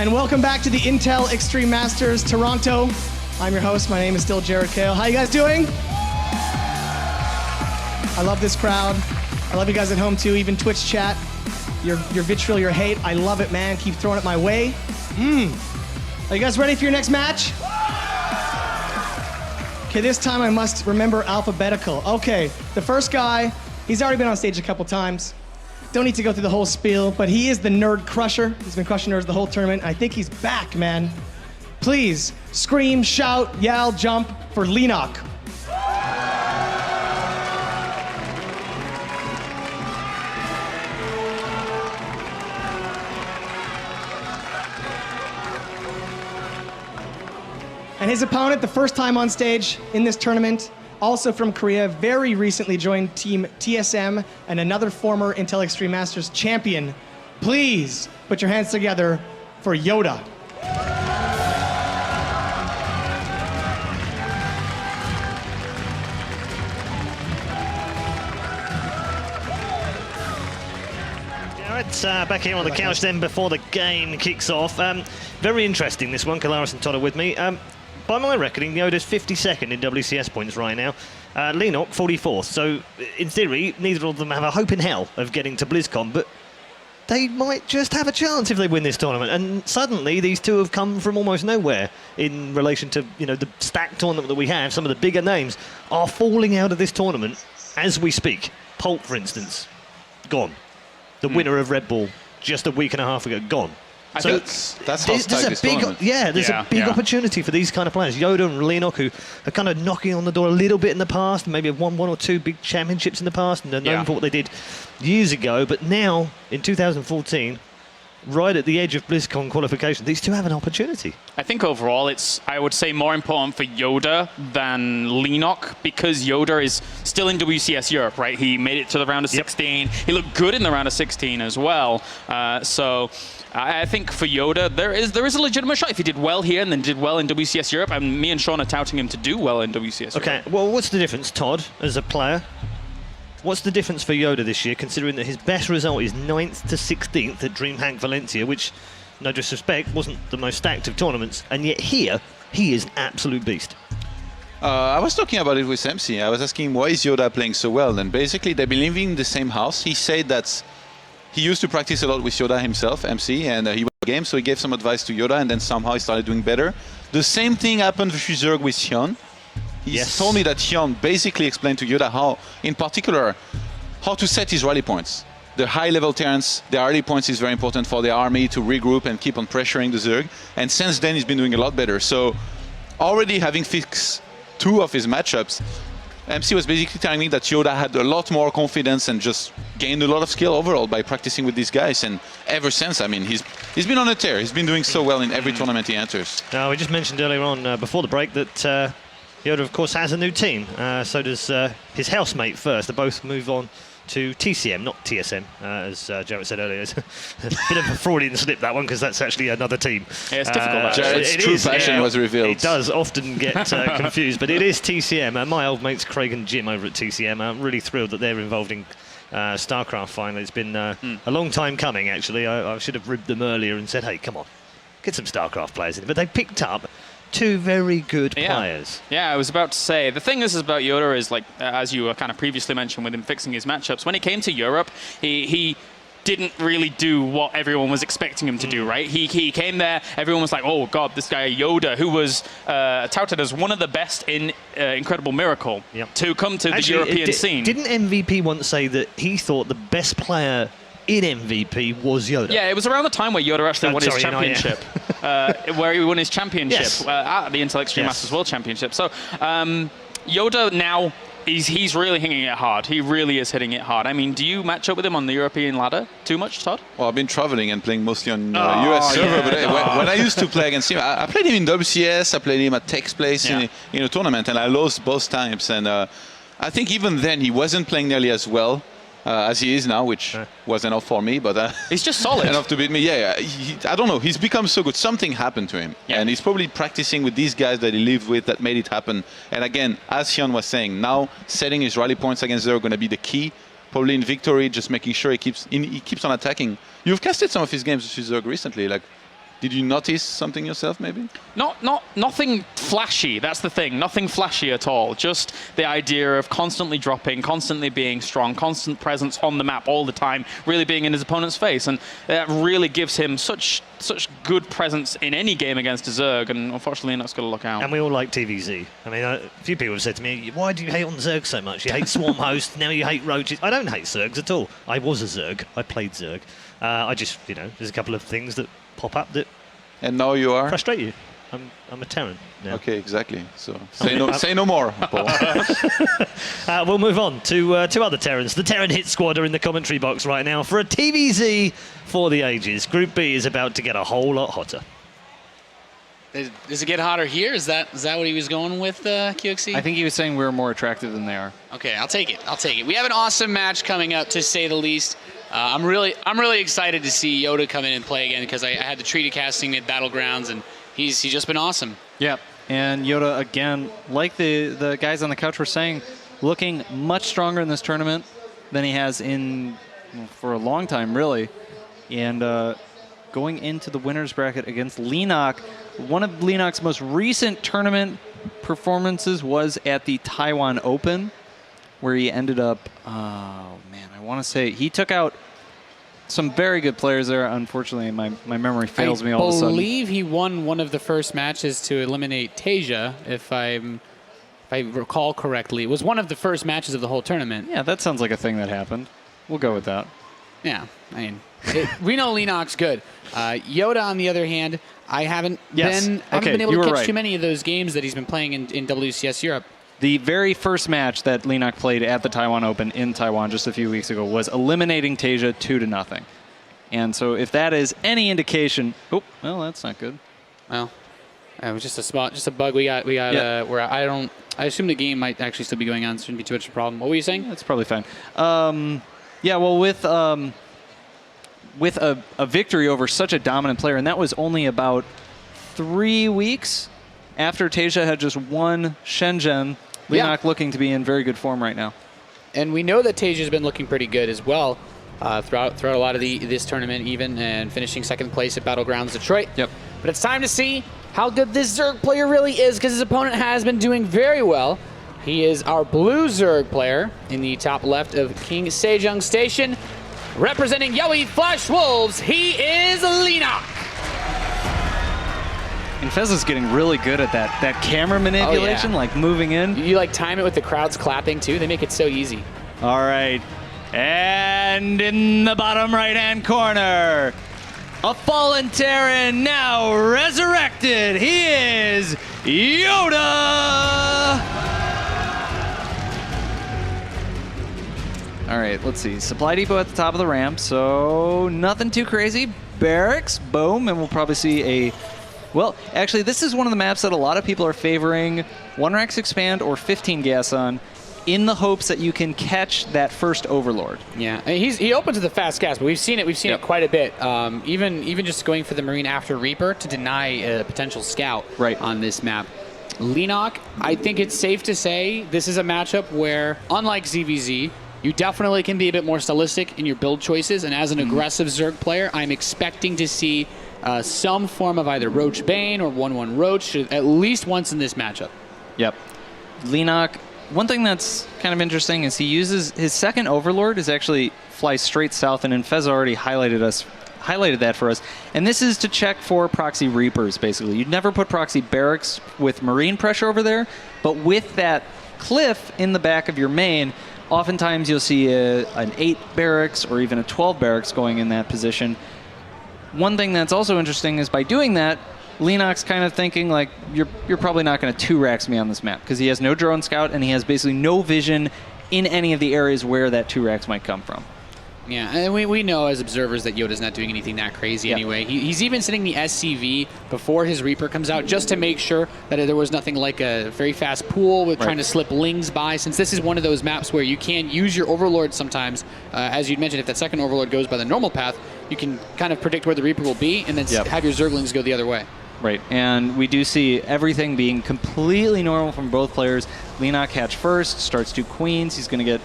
And welcome back to the Intel Extreme Masters Toronto. I'm your host. My name is still Jared Kale. How you guys doing? I love this crowd. I love you guys at home too, even Twitch chat. Your vitriol, your hate, I love it, man. Keep throwing it my way. Are you guys ready for your next match? Okay, this time I must remember alphabetical. Okay, the first guy, he's already been on stage a couple times. Don't need to go through the whole spiel, but he is the nerd crusher. He's been crushing nerds the whole tournament. I think he's back, man. Please, scream, shout, yell, jump for Leenock. And his opponent, the first time on stage in this tournament, also from Korea, very recently joined Team TSM and another former Intel Extreme Masters champion. Please put your hands together for YoDa. Back here on the couch then before the game kicks off. Very interesting this one. Kalaris and Todd are with me. By my reckoning, YoDa's 52nd in WCS points right now. Leenock 44th. So in theory, neither of them have a hope in hell of getting to BlizzCon, but they might just have a chance if they win this tournament. And suddenly these two have come from almost nowhere in relation to, you know, the stacked tournament that we have. Some of the bigger names are falling out of this tournament as we speak. Pulp, for instance, gone. The winner of Red Bull just a week and a half ago, gone. So that's how stacked this tournament. There's a big opportunity for these kind of players. YoDa and Leenock, who are kind of knocking on the door a little bit in the past, maybe have won one or two big championships in the past, and they're known for what they did years ago. But now, in 2014, right at the edge of BlizzCon qualification, these two have an opportunity. I think overall it's, I would say, more important for YoDa than Leenock, because YoDa is still in WCS Europe, right? He made it to the round of 16. He looked good in the round of 16 as well. So I think for YoDa, there is a legitimate shot if he did well here and then did well in WCS Europe. And me and Sean are touting him to do well in WCS Europe. Okay, well, what's the difference, Todd, as a player? What's the difference for YoDa this year, considering that his best result is 9th to 16th at DreamHack Valencia, which, no disrespect, wasn't the most stacked of tournaments, and yet here, he is an absolute beast. I was talking about it with MC. I was asking him, why is YoDa playing so well? And basically, they've been living in the same house. He said that he used to practice a lot with YoDa himself, MC, and he won the game, so he gave some advice to YoDa, and then somehow he started doing better. The same thing happened with Zerg with Hyun. He told me that Hyun basically explained to YoDa how, in particular, how to set his rally points. The high-level Terrans, the rally points is very important for the army to regroup and keep on pressuring the Zerg. And since then, he's been doing a lot better. So already having fixed 2 of his matchups, MC was basically telling me that YoDa had a lot more confidence and just gained a lot of skill overall by practicing with these guys. And ever since, I mean, he's been on a tear. He's been doing so well in every tournament he enters. Now, we just mentioned earlier on, before the break, that YoDa, of course, has a new team. So does his housemate first. They both move on to TCM, not TSM, as Jared said earlier. It's a bit of a Freudian slip, that one, because that's actually another team. Yeah, it's difficult. Jared's true passion was revealed. It does often get confused, but it is TCM. My old mates Craig and Jim over at TCM, I'm really thrilled that they're involved in StarCraft finally. It's been a long time coming, actually. I should have ribbed them earlier and said, hey, come on, get some StarCraft players in. But they picked up 2 very good players. Yeah, I was about to say, the thing is about YoDa is, like, as you kind of previously mentioned with him fixing his matchups, when he came to Europe, he didn't really do what everyone was expecting him to do, right? He came there, everyone was like, oh god, this guy YoDa, who was touted as one of the best in Incredible Miracle, to come to the European scene. Didn't MVP once say that he thought the best player in MVP was YoDa? Yeah, it was around the time where YoDa actually won his championship. Where he won his championship at the Intel Extreme Masters World Championship. So YoDa now, he's really hitting it hard. He really is hitting it hard. I mean, do you match up with him on the European ladder too much, Todd? Well, I've been traveling and playing mostly on US server, but when I used to play against him, I played him in WCS, I played him at Tech's place in a tournament, and I lost both times. And I think even then he wasn't playing nearly as well as he is now, which was enough for me, but he's just solid enough to beat me. I don't know, he's become so good. Something happened to him, and he's probably practicing with these guys that he lived with that made it happen. And again, as Hyun was saying, now setting his rally points against them are going to be the key. Probably in victory, just making sure he keeps on attacking. You've casted some of his games with Zerg recently, like Did you notice something yourself, maybe? Nothing flashy. That's the thing. Nothing flashy at all. Just the idea of constantly dropping, constantly being strong, constant presence on the map all the time, really being in his opponent's face, and that really gives him such good presence in any game against a Zerg. And unfortunately, Leenock's got to look out. And we all like TVZ. I mean, a few people have said to me, "Why do you hate on Zerg so much? You hate Swarm Host, now you hate Roaches." I don't hate Zergs at all. I was a Zerg. I played Zerg. I just, there's a couple of things that pop up that And now you are? frustrate you. I'm a Terran now. Okay, exactly. So say no more, Paul. We'll move on to two other Terrans. The Terran Hit Squad are in the commentary box right now for a TVZ for the ages. Group B is about to get a whole lot hotter. Does it get hotter here? Is that what he was going with, QXC? I think he was saying we're more attractive than they are. Okay, I'll take it. We have an awesome match coming up, to say the least. I'm really excited to see YoDa come in and play again, because I had the treaty casting at Battlegrounds, and he's just been awesome. Yep. And YoDa, again, like the guys on the couch were saying, looking much stronger in this tournament than he has for a long time, really. And going into the winner's bracket against Leenock, one of Leenock's most recent tournament performances was at the Taiwan Open, where he ended up, I want to say, he took out some very good players there. Unfortunately, my memory fails me all of a sudden. I believe he won one of the first matches to eliminate Tasia, if I recall correctly. It was one of the first matches of the whole tournament. Yeah, that sounds like a thing that happened. We'll go with that. Yeah, I mean, we know Leenock's good. YoDa, on the other hand, I haven't been able to catch too many of those games that he's been playing in WCS Europe. The very first match that Leenock played at the Taiwan Open in Taiwan just a few weeks ago was eliminating Tasia 2-0. And so if that is any indication, well, that's not good. Well, it was just a bug we got Yeah. where I assume the game might actually still be going on. Shouldn't be too much of a problem. What were you saying? That's probably fine. Yeah, well, with a victory over such a dominant player, and that was only about 3 weeks after Tasia had just won Shenzhen. Leenock looking to be in very good form right now. And we know that Tasia's been looking pretty good as well throughout a lot of this tournament, even, and finishing second place at Battlegrounds Detroit. Yep. But it's time to see how good this Zerg player really is, because his opponent has been doing very well. He is our blue Zerg player in the top left of King Sejong Station. Representing Yowie Flash Wolves, he is Leenock. And Fez is getting really good at that camera manipulation, like moving in. You like time it with the crowds clapping too? They make it so easy. All right. And in the bottom right-hand corner, a fallen Terran now resurrected. He is YoDa. All right, let's see. Supply depot at the top of the ramp, so nothing too crazy. Barracks, boom, and we'll probably see a... Well, actually, this is one of the maps that a lot of people are favoring 1-Rex Expand or 15 gas on, in the hopes that you can catch that first Overlord. Yeah, and he opens with a fast gas, but we've seen it quite a bit. Even just going for the Marine after Reaper to deny a potential scout on this map. Leenock, I think it's safe to say this is a matchup where, unlike ZVZ, you definitely can be a bit more stylistic in your build choices, and as an aggressive Zerg player, I'm expecting to see some form of either Roach Bane or 1-1 Roach at least once in this matchup. Yep. Leenock, one thing that's kind of interesting is he uses his second Overlord is actually flies straight south, and Fez already highlighted that for us. And this is to check for proxy Reapers, basically. You'd never put proxy barracks with Marine pressure over there, but with that cliff in the back of your main, oftentimes you'll see an 8 barracks or even a 12 barracks going in that position. One thing that's also interesting is by doing that, Leenock's kind of thinking like, you're probably not going to 2-rax me on this map, because he has no drone scout and he has basically no vision in any of the areas where that 2-rax might come from. Yeah, and we know as observers that YoDa's not doing anything that crazy anyway. He's even setting the SCV before his Reaper comes out just to make sure that there was nothing like a very fast pool with trying to slip lings by, since this is one of those maps where you can use your Overlord sometimes. As you'd mentioned, if that second Overlord goes by the normal path, you can kind of predict where the Reaper will be and then have your Zerglings go the other way. Right, and we do see everything being completely normal from both players. Leenock hatch first, starts 2 queens. He's going to get...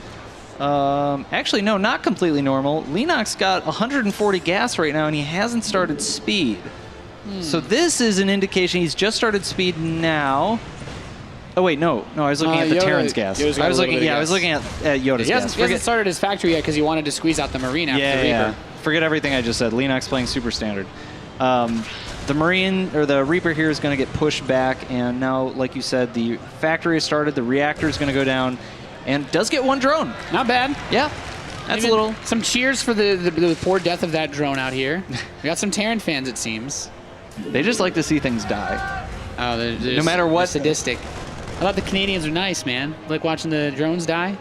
actually, no, not completely normal. Leenock's got 140 gas right now, and he hasn't started speed. So this is an indication he's just started speed now. Oh wait, no, I was looking at the YoDa, Terran's gas. YoDa's got I was a little looking, bit of yeah, I was gas. looking at YoDa's He gas. hasn't started his factory yet because he wanted to squeeze out the Marine after the Reaper. Yeah. Forget everything I just said. Leenock's playing super standard. The Marine or the Reaper here is going to get pushed back, and now, like you said, the factory has started. The reactor is going to go down, and does get one drone. Not bad. Yeah, that's Even a little. Some cheers for the poor death of that drone out here. We got some Terran fans, it seems. They just like to see things die. Oh, No matter what. sadistic. I thought the Canadians are nice, man. Like watching the drones die.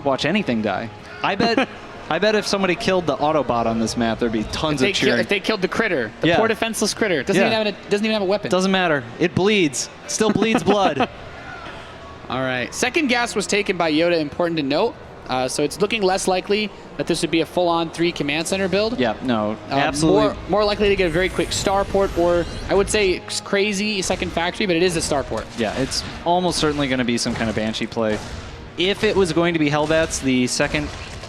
Watch anything die. I bet. I bet if somebody killed the Autobot on this map, there'd be tons of cheering. If they killed the critter, the Yeah. poor defenseless critter, doesn't even have a weapon. Doesn't matter. It bleeds. Still bleeds blood. All right. Second gas was taken by YoDa. Important to note. So it's looking less likely that this would be a full-on 3 command center build. Yeah. No. Absolutely. More likely to get a very quick starport, or I would say it's crazy second factory, but it is a starport. Yeah. It's almost certainly going to be some kind of Banshee play. If it was going to be Hellbats, the second.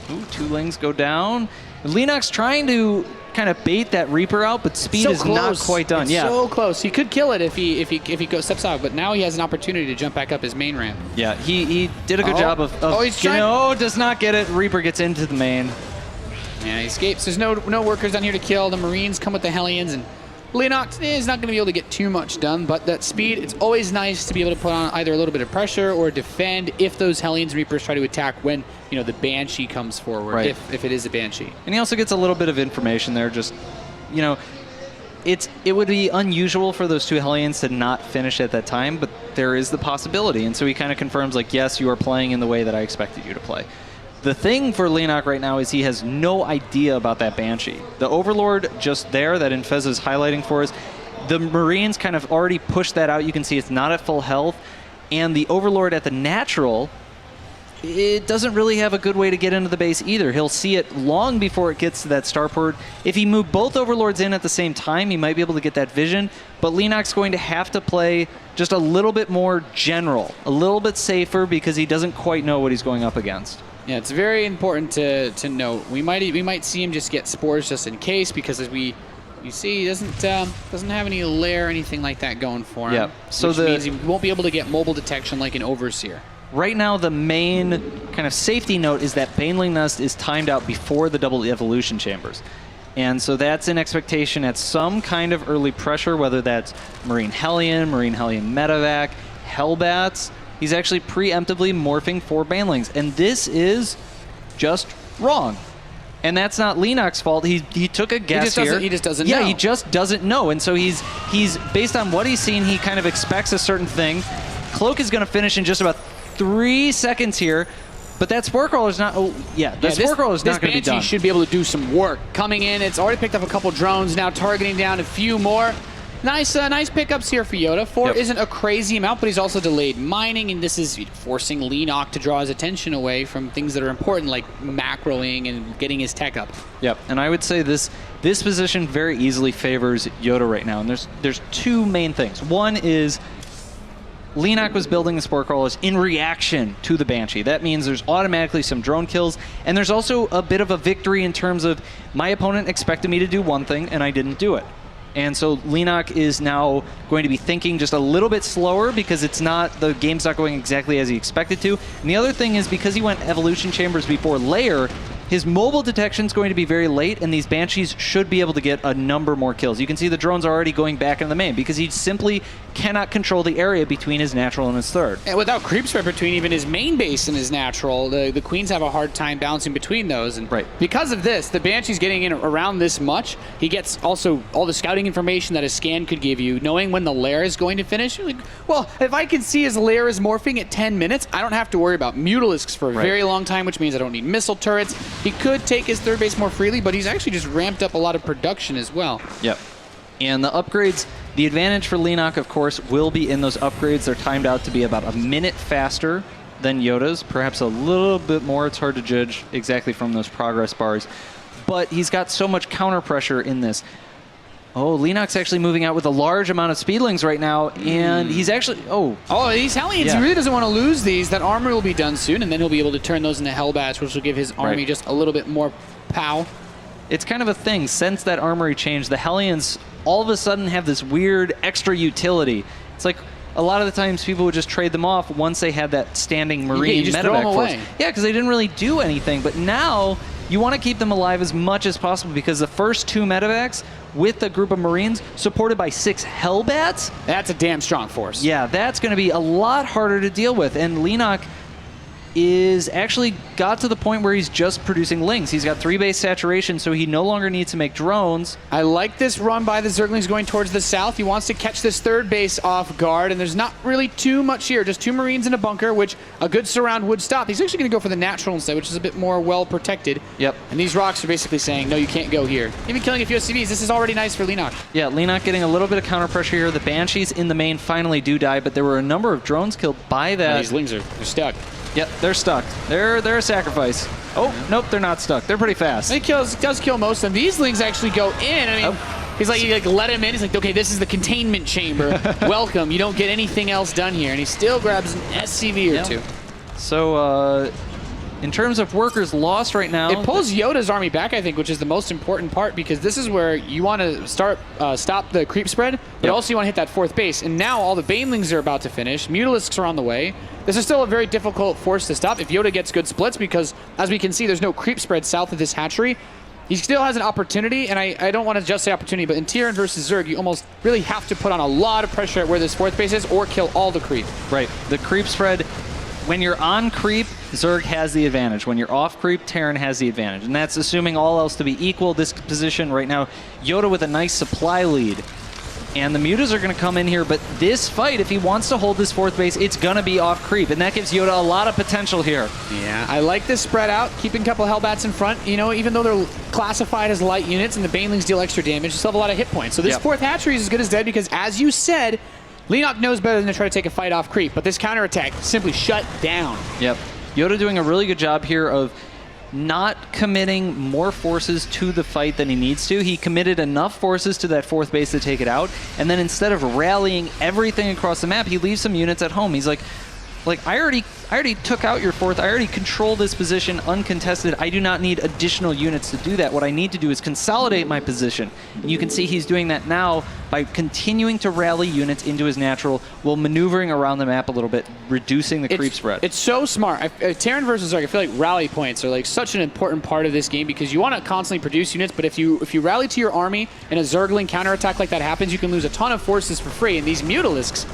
Ooh, 2 lings go down. Leenock's trying to kind of bait that Reaper out, but speed So is not close. quite done. It's Yeah. so close. He could kill it if he steps out, but now he has an opportunity to jump back up his main ramp. Yeah. He did a good job of he's getting, trying. does not get it. Reaper gets into the main. Yeah, he escapes. There's no workers down here to kill. The Marines come with the Hellions, and Leenock is not going to be able to get too much done, but that speed, it's always nice to be able to put on either a little bit of pressure or defend if those Hellions and Reapers try to attack when, the Banshee comes forward, Right. if it is a Banshee. And he also gets a little bit of information there. Just, it would be unusual for those 2 Hellions to not finish at that time, but there is the possibility. And so he kind of confirms, like, yes, you are playing in the way that I expected you to play. The thing for Leenock right now is he has no idea about that Banshee. The Overlord just there that Infez is highlighting for us, the Marines kind of already pushed that out. You can see it's not at full health. And the Overlord at the natural, it doesn't really have a good way to get into the base either. He'll see it long before it gets to that starport. If he moved both Overlords in at the same time, he might be able to get that vision. But Leenock's going to have to play just a little bit more general, a little bit safer, because he doesn't quite know what he's going up against. Yeah, it's very important to note. We might see him just get spores just in case, because as you see, he doesn't have any lair or anything like that going for him. Yeah. So which means he won't be able to get mobile detection like an Overseer. Right now, the main kind of safety note is that Baneling Nest is timed out before the double evolution chambers. And so that's an expectation at some kind of early pressure, whether that's Marine Hellion Medevac, Hellbats. He's actually preemptively morphing for Banelings. And this is just wrong. And that's not Leenock's fault. He took a guess here. He just doesn't know. Yeah, he just doesn't know. And so he's based on what he's seen, he kind of expects a certain thing. Cloak is going to finish in just about 3 seconds here. But that Spore Crawler is not... Oh, yeah, that Spore Crawler is not going to be done. This Banshee should be able to do some work. Coming in, it's already picked up a couple drones, now targeting down a few more. Nice pickups here for YoDa. 4 isn't a crazy amount, but he's also delayed mining, and this is forcing Leenock to draw his attention away from things that are important, like macroing and getting his tech up. Yep, and I would say this position very easily favors YoDa right now, and there's 2 main things. One is Leenock was building the Spore Crawlers in reaction to the Banshee. That means there's automatically some drone kills, and there's also a bit of a victory in terms of my opponent expected me to do one thing, and I didn't do it. And so Leenock is now going to be thinking just a little bit slower because the game's not going exactly as he expected to. And the other thing is because he went Evolution Chambers before Lair, his mobile detection is going to be very late, and these Banshees should be able to get a number more kills. You can see the drones are already going back into the main because he simply cannot control the area between his natural and his third. And without creep spread between even his main base and his natural, the Queens have a hard time bouncing between those. And because of this, the Banshee's getting in around this much. He gets also all the scouting information that a scan could give you, knowing when the lair is going to finish. You're like, well, if I can see his lair is morphing at 10 minutes, I don't have to worry about Mutalisks for a very long time, which means I don't need missile turrets. He could take his third base more freely, but he's actually just ramped up a lot of production as well. Yep. And the upgrades, the advantage for Leenock, of course, will be in those upgrades. They're timed out to be about a minute faster than YoDa's, perhaps a little bit more. It's hard to judge exactly from those progress bars. But he's got so much counter pressure in this. Oh, Leenock's actually moving out with a large amount of speedlings right now, and he's actually... Oh, these Hellions, he really doesn't want to lose these. That armor will be done soon, and then he'll be able to turn those into Hellbats, which will give his army just a little bit more pow. It's kind of a thing. Since that armory change, the Hellions all of a sudden have this weird extra utility. It's like a lot of the times people would just trade them off once they had that standing Marine just throw medevac them force. away. Yeah, because they didn't really do anything. But now you want to keep them alive as much as possible because the first 2 medevacs with a group of Marines supported by 6 Hellbats. That's a damn strong force. Yeah, that's going to be a lot harder to deal with. And Leenock is actually got to the point where he's just producing Lings. He's got 3 base saturation, so he no longer needs to make drones. I like this run by the Zerglings going towards the south. He wants to catch this 3rd base off guard, and there's not really too much here. Just 2 Marines in a bunker, which a good surround would stop. He's actually going to go for the natural instead, which is a bit more well protected. Yep. And these rocks are basically saying, no, you can't go here. Even killing a few SCVs, this is already nice for Leenock. Yeah, Leenock getting a little bit of counter pressure here. The Banshees in the main finally do die, but there were a number of drones killed by that. These Lings are stuck. Yep, they're stuck. They're a sacrifice. Oh, nope, they're not stuck. They're pretty fast. He does kill most of them. These Lings actually go in. I mean, he's like, you let him in. He's like, okay, this is the containment chamber. Welcome. You don't get anything else done here. And he still grabs an SCV or 2. So, in terms of workers lost right now, it pulls YoDa's army back, I think, which is the most important part because this is where you want to stop the creep spread, but also you want to hit that 4th base. And now all the Banelings are about to finish. Mutalisks are on the way. This is still a very difficult force to stop if YoDa gets good splits because, as we can see, there's no creep spread south of this hatchery. He still has an opportunity, and I don't want to just say opportunity, but in Tyrann versus Zerg, you almost really have to put on a lot of pressure at where this 4th base is or kill all the creep. Right. The creep spread, when you're on creep, Zerg has the advantage. When you're off creep, Terran has the advantage. And that's assuming all else to be equal. This position right now, YoDa with a nice supply lead. And the Mutas are going to come in here, but this fight, if he wants to hold this 4th base, it's going to be off creep, and that gives YoDa a lot of potential here. Yeah, I like this spread out, keeping a couple Hellbats in front. You know, even though they're classified as light units and the Banelings deal extra damage, they still have a lot of hit points. So this 4th hatchery is as good as dead because, as you said, Leenock knows better than to try to take a fight off creep, but this counterattack simply shut down. Yep. YoDa doing a really good job here of not committing more forces to the fight than he needs to. He committed enough forces to that 4th base to take it out, and then instead of rallying everything across the map, he leaves some units at home. He's like I already took out your 4th. I already control this position uncontested. I do not need additional units to do that. What I need to do is consolidate my position. And you can see he's doing that now by continuing to rally units into his natural while maneuvering around the map a little bit, reducing the creep spread. It's so smart. Terran versus Zerg, I feel like rally points are like such an important part of this game because you want to constantly produce units, but if you rally to your army and a Zergling counterattack like that happens, you can lose a ton of forces for free. And these Mutalisks,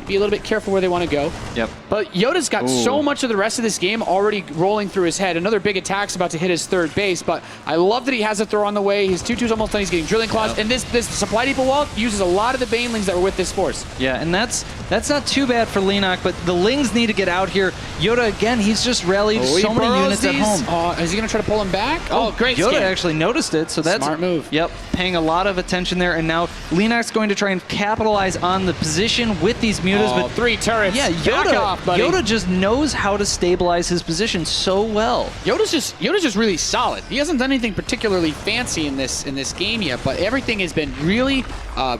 be a little bit careful where they want to go. Yep. But YoDa's got so much of the rest of this game already rolling through his head. Another big attack's about to hit his 3rd base, but I love that he has a throw on the way. His 2-2's almost done. He's getting drilling claws. And this supply depot wall uses a lot of the Banelings that were with this force. Yeah, and that's not too bad for Leenock, but the Lings need to get out here. YoDa, again, he's just rallied so many units at home. Is he going to try to pull him back? Oh, great YoDa skin. actually noticed it, so that's smart move. Yep, paying a lot of attention there, and now Leenock's going to try and capitalize on the position with these Mutas. Oh, but 3 turrets. Yeah, YoDa just knows how to stabilize his position so well. YoDa's just really solid. He hasn't done anything particularly fancy in this game yet, but everything has been really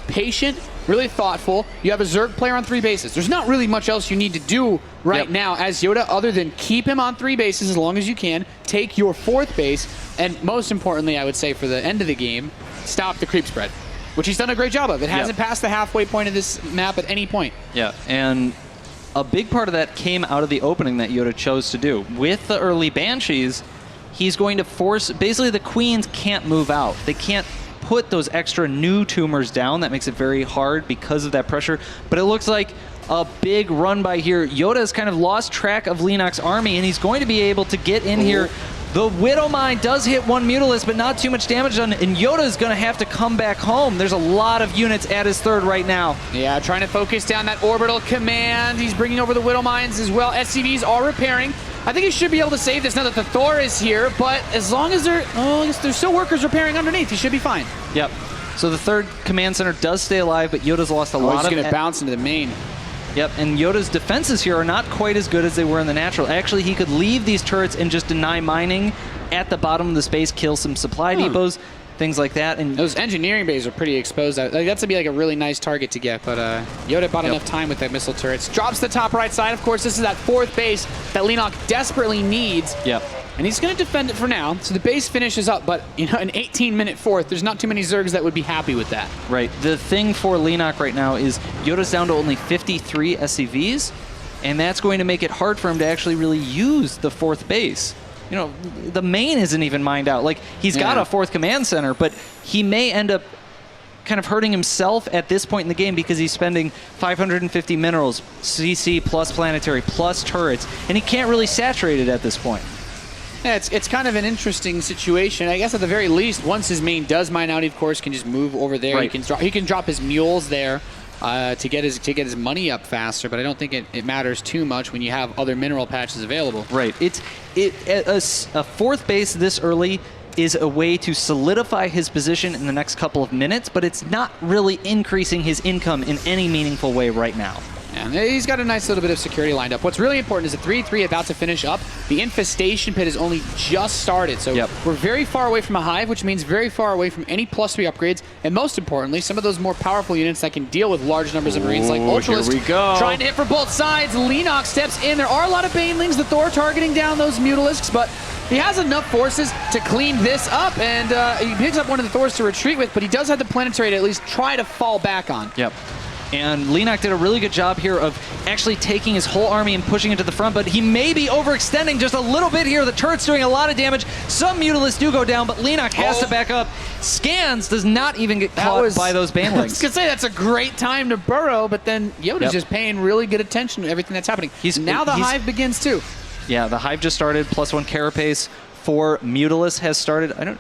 patient, really thoughtful. You have a Zerg player on 3 bases. There's not really much else you need to do right now as YoDa other than keep him on 3 bases as long as you can, take your 4th base, and most importantly, I would say for the end of the game, stop the creep spread, which he's done a great job of. It hasn't passed the halfway point of this map at any point. Yeah, and a big part of that came out of the opening that YoDa chose to do. With the early Banshees, he's going to force, basically the Queens can't move out. They can't put those extra new tumors down. That makes it very hard because of that pressure. But it looks like a big run by here. YoDa has kind of lost track of Leenock's army, and he's going to be able to get in here. The Widow Mine does hit one Mutalist, but not too much damage done, and YoDa is going to have to come back home. There's a lot of units at his 3rd right now. Yeah, trying to focus down that orbital command. He's bringing over the Widow Mines as well. SCVs are repairing. I think he should be able to save this now that the Thor is here, but as long as there's still workers repairing underneath, he should be fine. Yep. So the 3rd command center does stay alive, but YoDa's lost a lot of... He's going to bounce into the main. Yep, and YoDa's defenses here are not quite as good as they were in the natural. Actually, he could leave these turrets and just deny mining at the bottom of the space, kill some supply depots, things like that. And those engineering bays are pretty exposed. That's going to be like a really nice target to get, but YoDa bought enough time with that missile turrets. Drops the top right side. Of course, this is that 4th base that Leenock desperately needs. Yep. And he's going to defend it for now, so the base finishes up, but you know, an 18-minute fourth, there's not too many Zergs that would be happy with that. Right. The thing for Leenock right now is YoDa's down to only 53 SCVs, and that's going to make it hard for him to actually really use the fourth base. You know, the main isn't even mined out. Like, he's got a fourth command center, but he may end up kind of hurting himself at this point in the game because he's spending 550 minerals, CC plus planetary plus turrets, and he can't really saturate it at this point. Yeah, it's kind of an interesting situation. I guess at the very least, once his main does mine out, he of course can just move over there. Right. He can drop his mules there to get his money up faster. But I don't think it matters too much when you have other mineral patches available. Right. A fourth base this early is a way to solidify his position in the next couple of minutes, but it's not really increasing his income in any meaningful way right now. And he's got a nice little bit of security lined up. What's really important is the 3-3 about to finish up. The infestation pit has only just started, so we're very far away from a hive, which means very far away from any +3 upgrades, and most importantly, some of those more powerful units that can deal with large numbers of Marines, like Ultralisk. Here we go. Trying to hit for both sides. Leenock steps in. There are a lot of Banelings, the Thor targeting down those Mutalisks, but he has enough forces to clean this up, and he picks up one of the Thors to retreat with, but he does have the planetary to at least try to fall back on. Yep. And Leenock did a really good job here of actually taking his whole army and pushing it to the front, but he may be overextending just a little bit here. The turret's doing a lot of damage. Some Mutalisks do go down, but Leenock has to back up. Scans does not even get caught by those Banelings. I was going to say, that's a great time to burrow, but then YoDa's just paying really good attention to everything that's happening. Now the Hive begins too. Yeah, the Hive just started. +1 Carapace for Mutalisk has started. I don't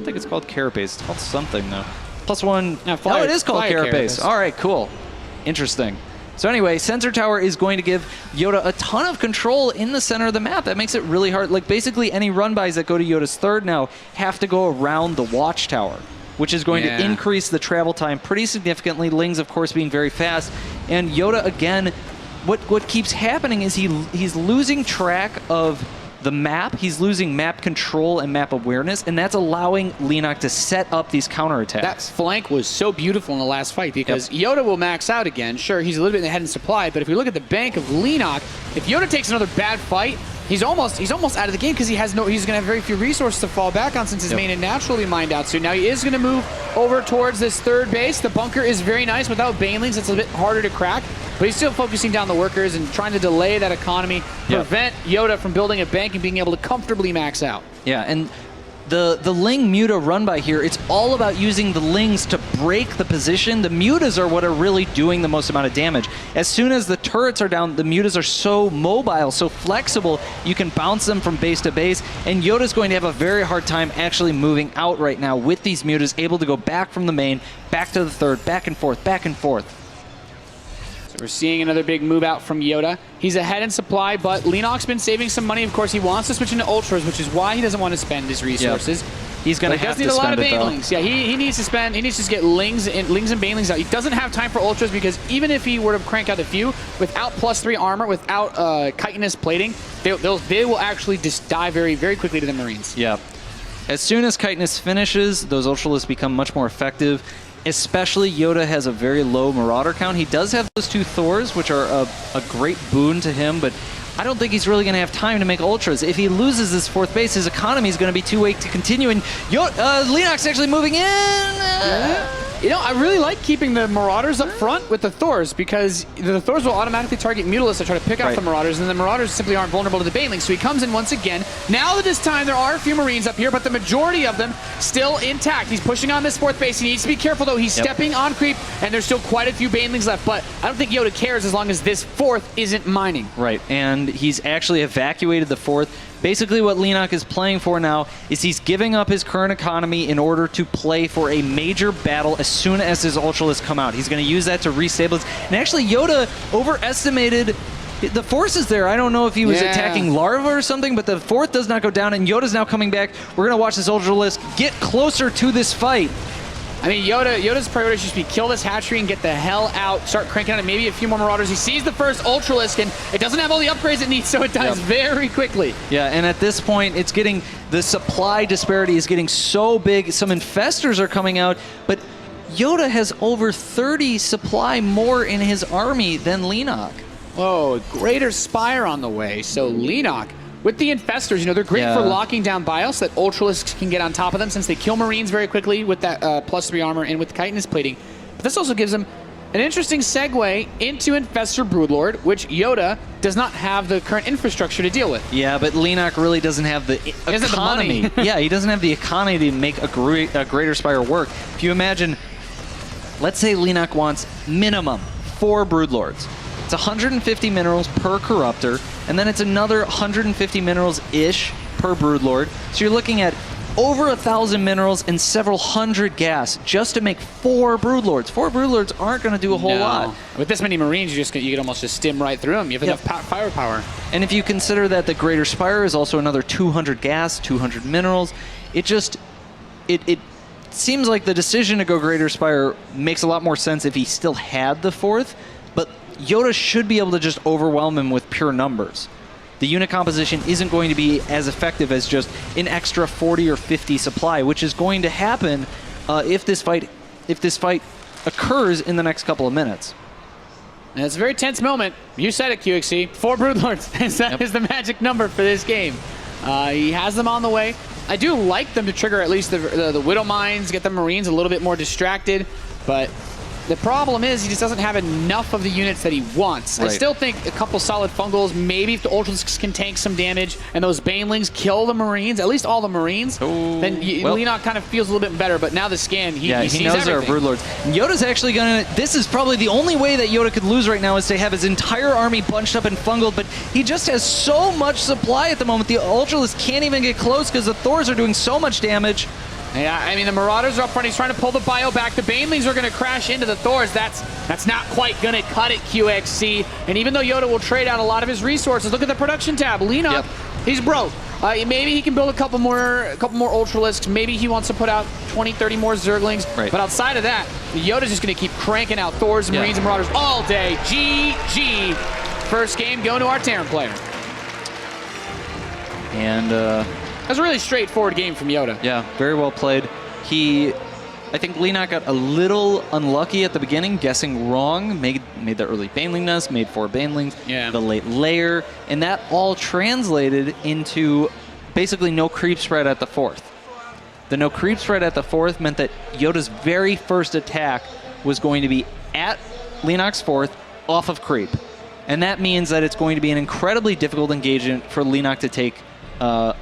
think it's called Carapace. It's called something, though. +1. Oh, it is called Carapace. All right, cool. Interesting. So anyway, Sensor Tower is going to give YoDa a ton of control in the center of the map. That makes it really hard. Like, basically, any run-bys that go to YoDa's third now have to go around the Watchtower, which is going to increase the travel time pretty significantly. Lings, of course, being very fast. And YoDa, again, what keeps happening is he's losing track of the map. He's losing map control and map awareness, and that's allowing Leenock to set up these counterattacks. That flank was so beautiful in the last fight because YoDa will max out again. Sure, he's a little bit ahead in supply, but if we look at the bank of Leenock, if YoDa takes another bad fight, he's almost out of the game because he's going to have very few resources to fall back on since his main had naturally mined out. So now he is going to move over towards this third base. The bunker is very nice without Banelings. It's a bit harder to crack, but he's still focusing down the workers and trying to delay that economy, prevent YoDa from building a bank and being able to comfortably max out. Yeah, and the Ling Muta run by here, it's all about using the Lings to break the position. The Mutas are what are really doing the most amount of damage. As soon as the turrets are down, the Mutas are so mobile, so flexible, you can bounce them from base to base, and YoDa's going to have a very hard time actually moving out right now with these Mutas, able to go back from the main, back to the third, back and forth, back and forth. So we're seeing another big move out from YoDa. He's ahead in supply, but Leenock's been saving some money. Of course, he wants to switch into Ultras, which is why he doesn't want to spend his resources. He's going to have to spend it, though. He does need a lot of Banelings. Yeah, he needs to spend. He needs to get Lings and Banelings out. He doesn't have time for Ultras because even if he were to crank out a few, without +3 armor, without chitinous plating, they will actually just die very, very quickly to the Marines. Yeah. As soon as chitinous finishes, those Ultralisks become much more effective. Especially YoDa has a very low Marauder count. He does have those 2 Thors, which are a great boon to him, but I don't think he's really going to have time to make Ultras. If he loses his fourth base, his economy is going to be too weak to continue, and Leenock's actually moving in. You know, I really like keeping the Marauders up front with the Thors because the Thors will automatically target Mutalisks to try to pick out the Marauders, and the Marauders simply aren't vulnerable to the Banelings. So he comes in once again. Now that this time there are a few Marines up here, but the majority of them still intact. He's pushing on this fourth base. He needs to be careful, though. He's stepping on creep, and there's still quite a few Banelings left, but I don't think YoDa cares as long as this fourth isn't mining. Right, and he's actually evacuated the fourth. Basically what Leenock is playing for now is he's giving up his current economy in order to play for a major battle as soon as his Ultralisks come out. He's going to use that to restabilize. And actually, YoDa overestimated the forces there. I don't know if he was attacking Larva or something, but the fourth does not go down, and YoDa's now coming back. We're going to watch this Ultralisk get closer to this fight. I mean, YoDa's priority should just be kill this hatchery and get the hell out, start cranking out maybe a few more Marauders. He sees the first Ultralisk, and it doesn't have all the upgrades it needs, so it dies very quickly. Yeah, and at this point, it's getting, the supply disparity is getting so big. Some Infestors are coming out, but YoDa has over 30 supply more in his army than Leenock. Whoa, Greater Spire on the way, so Leenock with the Infestors, you know, they're great for locking down BIOS so that Ultralisks can get on top of them since they kill Marines very quickly with that +3 armor and with chitinous plating. But this also gives them an interesting segue into Infestor Broodlord, which YoDa does not have the current infrastructure to deal with. Yeah, but Leenock really doesn't have the economy. Yeah, he doesn't have the economy to make a Greater Spire work. If you imagine, let's say Leenock wants minimum 4 Broodlords. It's 150 minerals per Corruptor, and then it's another 150 minerals-ish per Broodlord. So you're looking at over 1,000 minerals and several hundred gas just to make 4 Broodlords. 4 Broodlords aren't going to do a whole lot. With this many Marines, you can almost just stim right through them. You have enough firepower. And if you consider that the Greater Spire is also another 200 gas, 200 minerals, it seems like the decision to go Greater Spire makes a lot more sense if he still had the 4th, but YoDa should be able to just overwhelm him with pure numbers. The unit composition isn't going to be as effective as just an extra 40 or 50 supply, which is going to happen if this fight occurs in the next couple of minutes. And it's a very tense moment. You said it, QXC. 4 Broodlords. That is the magic number for this game. He has them on the way. I do like them to trigger at least the Widow Mines, get the Marines a little bit more distracted, but the problem is he just doesn't have enough of the units that he wants. Right. I still think a couple solid fungals, maybe if the Ultralisks can tank some damage and those Banelings kill the Marines, at least all the Marines, then Leenock kind of feels a little bit better. But now the scan, he sees knows everything. There are Broodlords. YoDa's actually going to... This is probably the only way that YoDa could lose right now is to have his entire army bunched up and fungled, but he just has so much supply at the moment. The Ultralisks can't even get close because the Thors are doing so much damage. Yeah, I mean, the Marauders are up front. He's trying to pull the bio back. The Banelings are going to crash into the Thors. That's not quite going to cut it, QXC. And even though YoDa will trade out a lot of his resources, look at the production tab. Leenock, he's broke. Maybe he can build a couple more Ultralisks. Maybe he wants to put out 20, 30 more Zerglings. Right. But outside of that, YoDa's just going to keep cranking out Thors, Marines, and Marauders all day. GG. First game going to our Terran player. And... That was a really straightforward game from YoDa. Yeah, very well played. I think Leenock got a little unlucky at the beginning, guessing wrong, made the early Baneling nest, made 4 Banelings, the late layer, and that all translated into basically no creep spread at the 4th. The no creep spread at the 4th meant that YoDa's very first attack was going to be at Leenock's 4th off of creep. And that means that it's going to be an incredibly difficult engagement for Leenock to take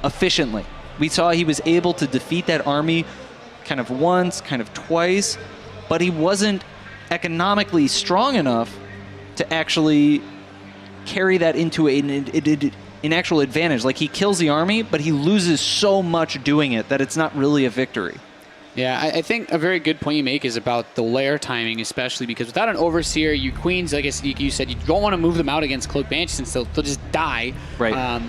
efficiently. We saw he was able to defeat that army kind of once, kind of twice, but he wasn't economically strong enough to actually carry that into an actual advantage. Like, he kills the army, but he loses so much doing it that it's not really a victory. Yeah, I think a very good point you make is about the lair timing, especially because without an Overseer, you Queens, I guess you said, you don't want to move them out against Cloak Banshees since they'll just die. Right.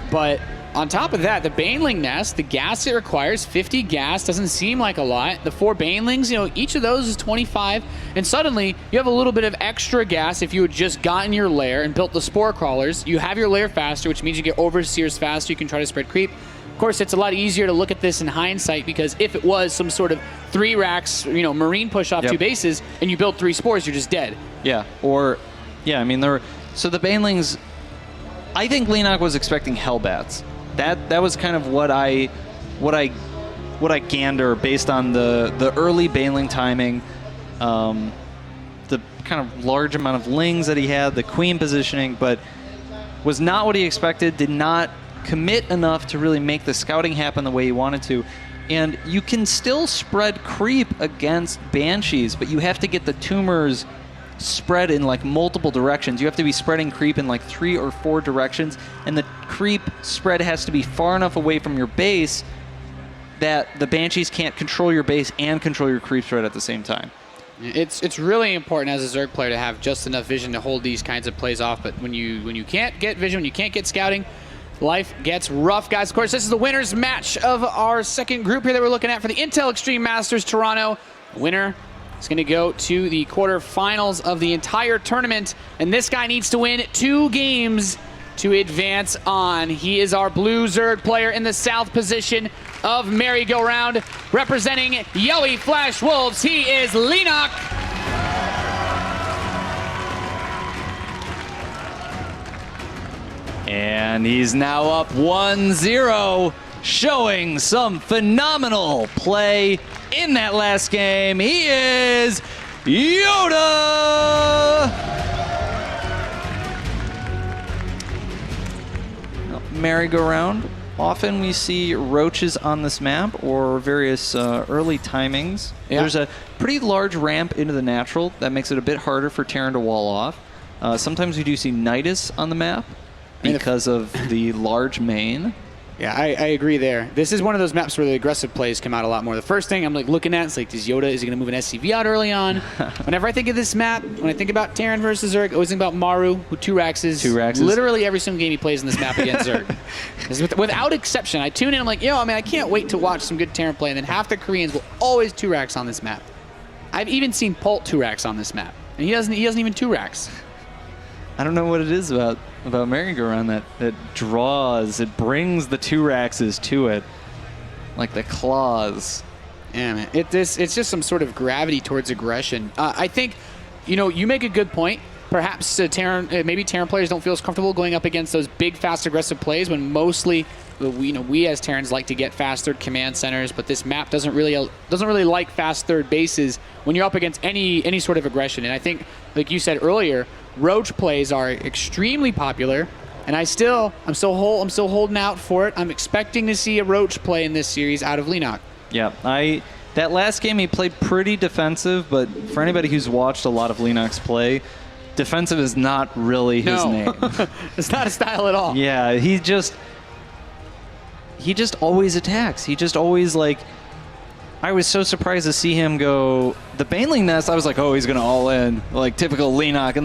But on top of that, the Baneling nest, the gas it requires, 50 gas, doesn't seem like a lot. The 4 Banelings, each of those is 25. And suddenly, you have a little bit of extra gas if you had just gotten your lair and built the Spore Crawlers. You have your lair faster, which means you get Overseers faster. You can try to spread creep. Of course, it's a lot easier to look at this in hindsight because if it was some sort of 3 racks, Marine push off 2 bases, and you build 3 Spores, you're just dead. Yeah, I mean, so the Banelings, I think Leenock was expecting Hellbats. That was kind of what I gander based on the early Baneling timing, the kind of large amount of Lings that he had, the Queen positioning, but was not what he expected, did not commit enough to really make the scouting happen the way he wanted to. And you can still spread creep against Banshees, but you have to get the tumors spread in like multiple directions. You have to be spreading creep in like 3 or 4 directions, and the creep spread has to be far enough away from your base that the Banshees can't control your base and control your creep spread at the same time. It's really important as a Zerg player to have just enough vision to hold these kinds of plays off, but when you can't get vision, when you can't get scouting, life gets rough, guys. Of course, this is the winner's match of our second group here that we're looking at for the Intel Extreme Masters Toronto. Winner is going to go to the quarterfinals of the entire tournament, and this guy needs to win 2 games to advance on. He is our blue Zerg player in the south position of merry-go-round, representing Yowie Flash Wolves. He is Leenock. And he's now up 1-0, showing some phenomenal play in that last game. He is YoDa! Merry-go-round. Often we see roaches on this map or various early timings. Yeah. There's a pretty large ramp into the natural that makes it a bit harder for Terran to wall off. Sometimes we do see Nidus on the map because of the large main. Yeah, I agree there. This is one of those maps where the aggressive plays come out a lot more. The first thing I'm like looking at is like, is he going to move an SCV out early on? Whenever I think of this map, when I think about Terran versus Zerg, I always think about Maru, who 2-Raxes. 2-Raxes. Literally every single game he plays in this map against Zerg. Without exception. I tune in, I'm like, I can't wait to watch some good Terran play, and then half the Koreans will always 2-Rax on this map. I've even seen Pult 2-Rax on this map, and he doesn't even 2-Rax. I don't know what it is about merry-go-round that draws. It brings the 2-Raxes to it, like the claws. Yeah, man. It's just some sort of gravity towards aggression. I think, you make a good point. Perhaps maybe Terran players don't feel as comfortable going up against those big, fast, aggressive plays when mostly we as Terrans like to get fast third command centers, but this map doesn't really like fast third bases when you're up against any sort of aggression. And I think, like you said earlier, roach plays are extremely popular, and I'm still holding out for it. I'm expecting to see a roach play in this series out of Leenock. Yeah, that last game he played pretty defensive, but for anybody who's watched a lot of Leenock's play, defensive is not really his name. It's not a style at all. Yeah, he just always attacks. He just always I was so surprised to see him go the Baneling Nest. I was like, oh, he's gonna all in, like typical Leenock,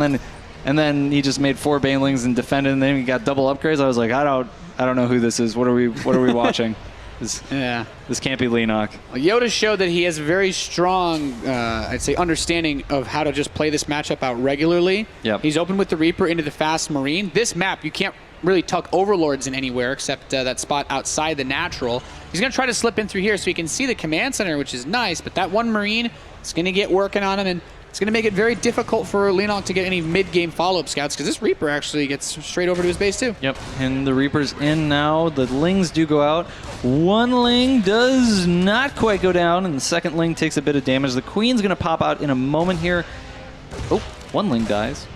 and then he just made 4 Banelings and defended, and then he got double upgrades. I was like, I don't know who this is. What are we watching? This can't be Leenock. Well, YoDa showed that he has a very strong, I'd say, understanding of how to just play this matchup out regularly. Yep. He's open with the Reaper into the fast Marine. This map, you can't really tuck Overlords in anywhere except that spot outside the natural. He's going to try to slip in through here so he can see the command center, which is nice, but that one Marine is going to get working on him, and it's going to make it very difficult for Leenock to get any mid-game follow-up scouts, because this Reaper actually gets straight over to his base too. Yep, and the Reaper's in now. The Lings do go out. One Ling does not quite go down, and the second Ling takes a bit of damage. The Queen's going to pop out in a moment here. Oh, one Ling dies.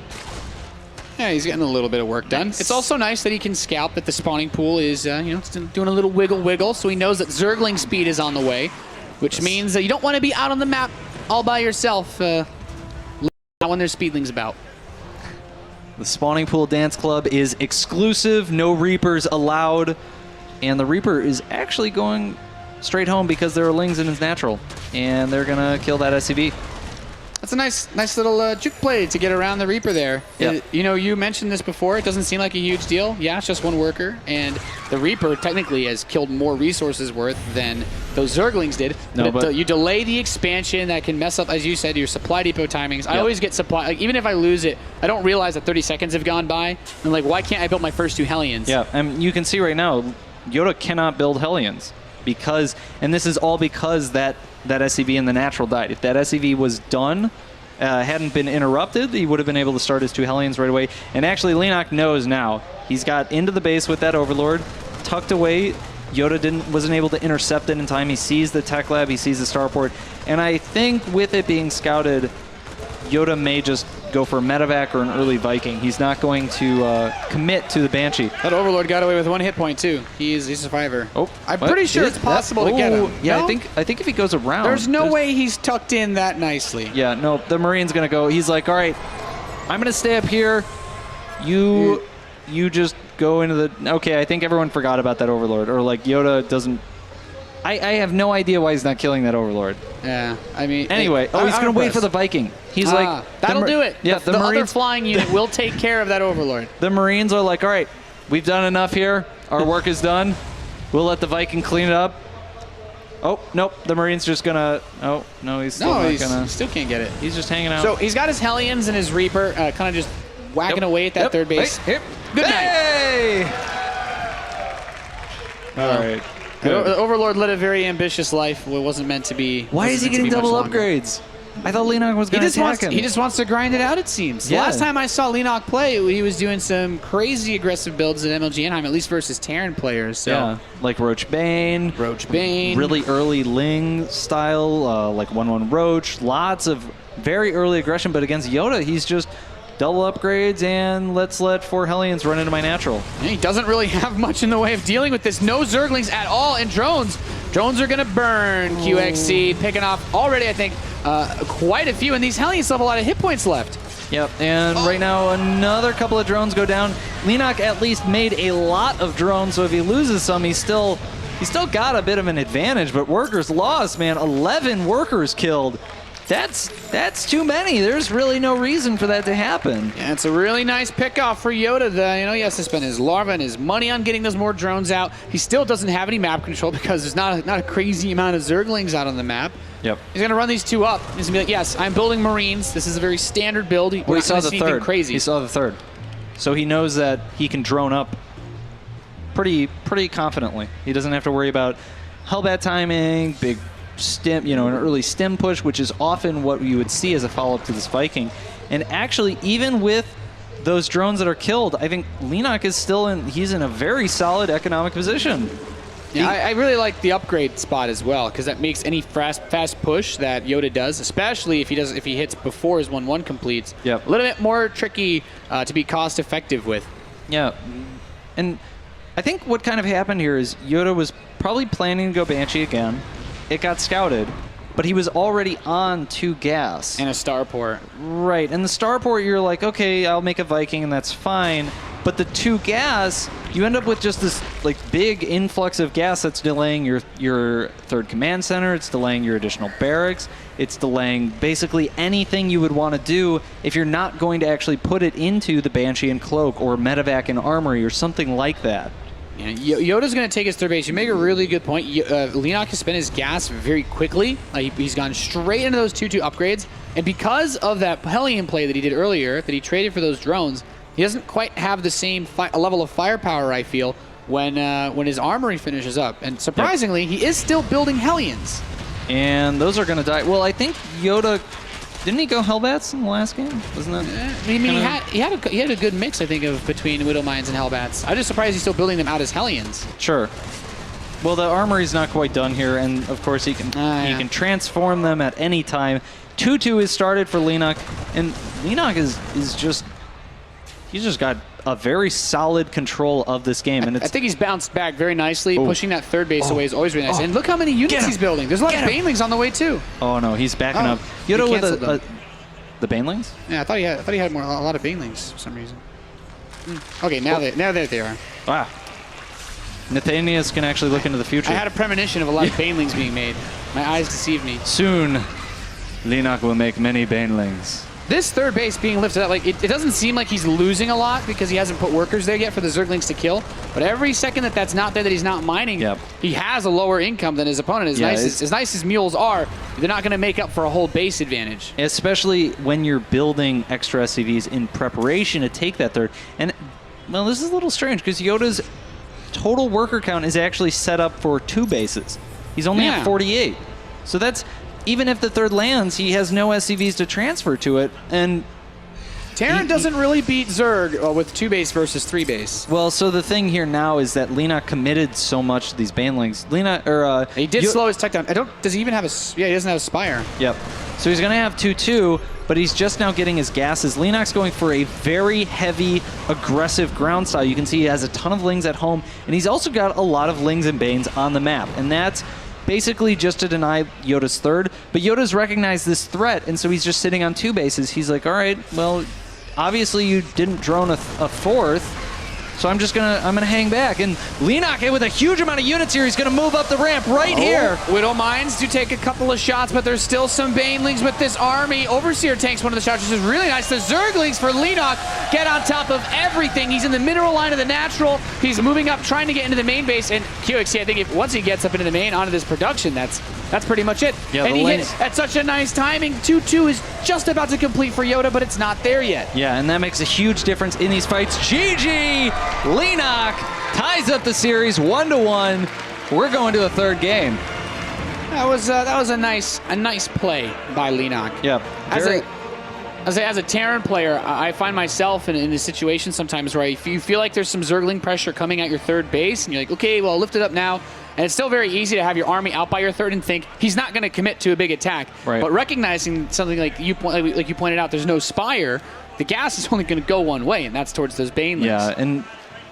Yeah, he's getting a little bit of work done. It's also nice that he can scalp that the spawning pool is, doing a little wiggle, so he knows that Zergling speed is on the way, which means that you don't want to be out on the map all by yourself when there's speedlings about. The Spawning Pool Dance Club is exclusive, no Reapers allowed, and the Reaper is actually going straight home because there are Lings in his natural, and they're going to kill that SCV. That's a nice little juke play to get around the Reaper there. Yep. You mentioned this before. It doesn't seem like a huge deal. Yeah, it's just one worker, and the Reaper technically has killed more resources worth than those Zerglings did. No, but you delay the expansion, that can mess up, as you said, your supply depot timings. Yep. I always get supply, even if I lose it, I don't realize that 30 seconds have gone by. I'm like, why can't I build my first 2 Hellions? Yeah, and you can see right now, YoDa cannot build Hellions because, and this is all because that SCV in the natural died. If that SCV was done, hadn't been interrupted, he would have been able to start his 2 Hellions right away. And actually, Leenock knows now. He's got into the base with that Overlord, tucked away. YoDa wasn't able to intercept it in time. He sees the tech lab, he sees the starport, and I think with it being scouted, YoDa may just go for a medevac or an early Viking. He's not going to commit to the Banshee. That Overlord got away with 1 hit point too. He's a survivor. Oh, I'm pretty sure it's possible to get him. Yeah, no? I think if he goes around, there's no way he's tucked in that nicely. Yeah, no, the Marine's gonna go. He's like, all right, I'm gonna stay up here. You just go into the. Okay, I think everyone forgot about that Overlord, or like YoDa doesn't. I have no idea why he's not killing that Overlord. Yeah, I mean. Anyway, he's going to wait for the Viking. He's like... That'll do it. Yeah, the other flying unit will take care of that Overlord. The Marines are like, all right, we've done enough here. Our work is done. We'll let the Viking clean it up. Oh, nope. The Marine's just going to... Oh, no, he's still not going to... he still can't get it. He's just hanging out. So he's got his Hellions and his Reaper kind of just whacking away at that third base. Hey, Good night. Hey! All right. The Overlord led a very ambitious life. It wasn't meant to be. Why is he getting double upgrades? I thought Leenock was going to attack him. He just wants to grind it out, it seems. Yeah. Last time I saw Leenock play, he was doing some crazy aggressive builds at MLG Anaheim, at least versus Terran players. So. Yeah, like Roach Bane. Really early Ling style, like 1-1 Roach. Lots of very early aggression, but against YoDa, he's just double upgrades and let's let 4 Hellions run into my natural. And he doesn't really have much in the way of dealing with this. No Zerglings at all, and drones. Drones are going to burn. QXC picking off already, I think, quite a few, and these Hellions still have a lot of hit points left. Yep, and right now another couple of drones go down. Leenock at least made a lot of drones, so if he loses some, he's still got a bit of an advantage, but workers lost, man. 11 workers killed. That's too many. There's really no reason for that to happen. Yeah, it's a really nice pickoff for YoDa. He has to spend his larva and his money on getting those more drones out. He still doesn't have any map control because there's not a crazy amount of Zerglings out on the map. Yep. He's going to run these 2 up. He's going to be like, yes, I'm building Marines. This is a very standard build. Well, he saw the third. Crazy. He saw the third. So he knows that he can drone up pretty confidently. He doesn't have to worry about Hellbat timing, big stim, an early stim push, which is often what you would see as a follow-up to this Viking. And actually, even with those drones that are killed, I think Leenock is still he's in a very solid economic position. Yeah, I really like the upgrade spot as well, because that makes any fast push that YoDa does, especially if he hits before his 1-1 completes, a little bit more tricky to be cost effective with. Yeah, and I think what kind of happened here is YoDa was probably planning to go Banshee again. It got scouted, but he was already on 2 gas. And a starport. Right, and the starport, you're like, okay, I'll make a Viking, and that's fine. But the 2 gas, you end up with just this like big influx of gas that's delaying your 3rd command center. It's delaying your additional barracks. It's delaying basically anything you would want to do if you're not going to actually put it into the Banshee and Cloak or Medevac and Armory or something like that. Yeah, YoDa's going to take his 3rd base. You make a really good point. Leenock has spent his gas very quickly. He's gone straight into those 2-2 upgrades. And because of that Hellion play that he did earlier, that he traded for those drones, he doesn't quite have the same level of firepower, I feel, when his armory finishes up. And surprisingly, he is still building Hellions. And those are going to die. Well, I think YoDa... Didn't he go Hellbats in the last game? Wasn't that? I mean, he had a good mix, I think, between Widow Mines and Hellbats. I'm just surprised he's still building them out as Hellions. Sure. Well, the armory's not quite done here, and of course he can transform them at any time. 2-2 is started for Leenock, and Leenock is just he's just got a very solid control of this game, and I think he's bounced back very nicely. Pushing that 3rd base away is always really nice. And look how many units he's building. There's a lot of Banelings on the way too. Oh no, he's backing up. YoDa with the Banelings? Yeah, I thought he had a lot of Banelings for some reason. Okay, now there they are. Wow. Nathanias can actually look into the future. I had a premonition of a lot of Banelings being made. My eyes deceived me. Soon, Leenock will make many Banelings. This 3rd base being lifted up, it doesn't seem like he's losing a lot because he hasn't put workers there yet for the Zerglings to kill. But every second that's not there, that he's not mining, he has a lower income than his opponent. As nice as mules are, they're not going to make up for a whole base advantage. Especially when you're building extra SCVs in preparation to take that 3rd. And, well, this is a little strange because YoDa's total worker count is actually set up for 2 bases. He's only at 48. So that's... Even if the 3rd lands, he has no SCVs to transfer to it, and... Terran doesn't really beat Zerg with 2 base versus 3 base. Well, so the thing here now is that Leenock committed so much to these Banelings. He did slow his tech down. Does he even have a... Yeah, he doesn't have a Spire. Yep. So he's going to have 2-2, but he's just now getting his gases. Leenock's going for a very heavy, aggressive ground style. You can see he has a ton of Lings at home, and he's also got a lot of Lings and Banes on the map, and that's basically just to deny YoDa's 3rd. But YoDa's recognized this threat, and so he's just sitting on 2 bases. He's like, all right, well, obviously you didn't drone a 4th, so I'm gonna hang back. And Leenock with a huge amount of units here. He's gonna move up the ramp here. Widow Mines do take a couple of shots, but there's still some Banelings with this army. Overseer takes one of the shots, which is really nice. The Zerglings for Leenock get on top of everything. He's in the mineral line of the natural. He's moving up, trying to get into the main base. And QXC, I think once he gets up into the main, onto this production, that's pretty much it. Yeah, and he hit at such a nice timing. 2-2 is just about to complete for YoDa, but it's not there yet. Yeah, and that makes a huge difference in these fights. GG! Leenock ties up the series 1-1. We're going to a 3rd game. That was a nice play by Leenock. Yeah. As a Terran player, I find myself in a situation sometimes where you feel like there's some Zergling pressure coming at your third base, and you're like, okay, well, lift it up now. And it's still very easy to have your army out by your third and think he's not going to commit to a big attack. Right. But recognizing something like you pointed out, there's no Spire, the gas is only going to go one way, and that's towards those Banelings. Yeah, and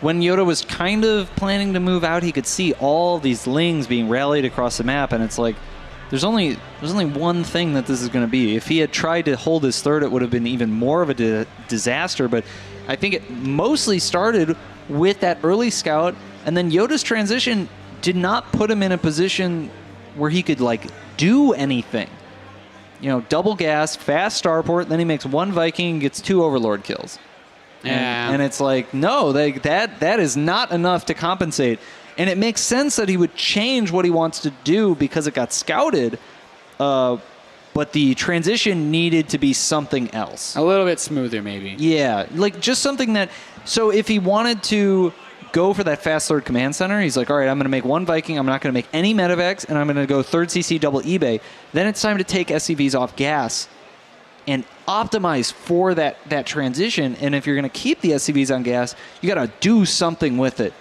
when YoDa was kind of planning to move out, he could see all these Lings being rallied across the map, and it's like, there's only one thing that this is going to be. If he had tried to hold his third, it would have been even more of a disaster. But I think it mostly started with that early scout, and then YoDa's transition did not put him in a position where he could like do anything. You know, double gas, fast starport, then he makes one Viking and gets 2 Overlord kills. Yeah. And it's like, no, that is not enough to compensate. And it makes sense that he would change what he wants to do because it got scouted, but the transition needed to be something else. A little bit smoother, maybe. Yeah, like just something that... So if he wanted to go for that fast third command center, he's like, all right, I'm going to make one Viking, I'm not going to make any medevacs, and I'm going to go third CC double eBay. Then it's time to take SCVs off gas and optimize for that transition. And if you're going to keep the SCVs on gas, you got to do something with it.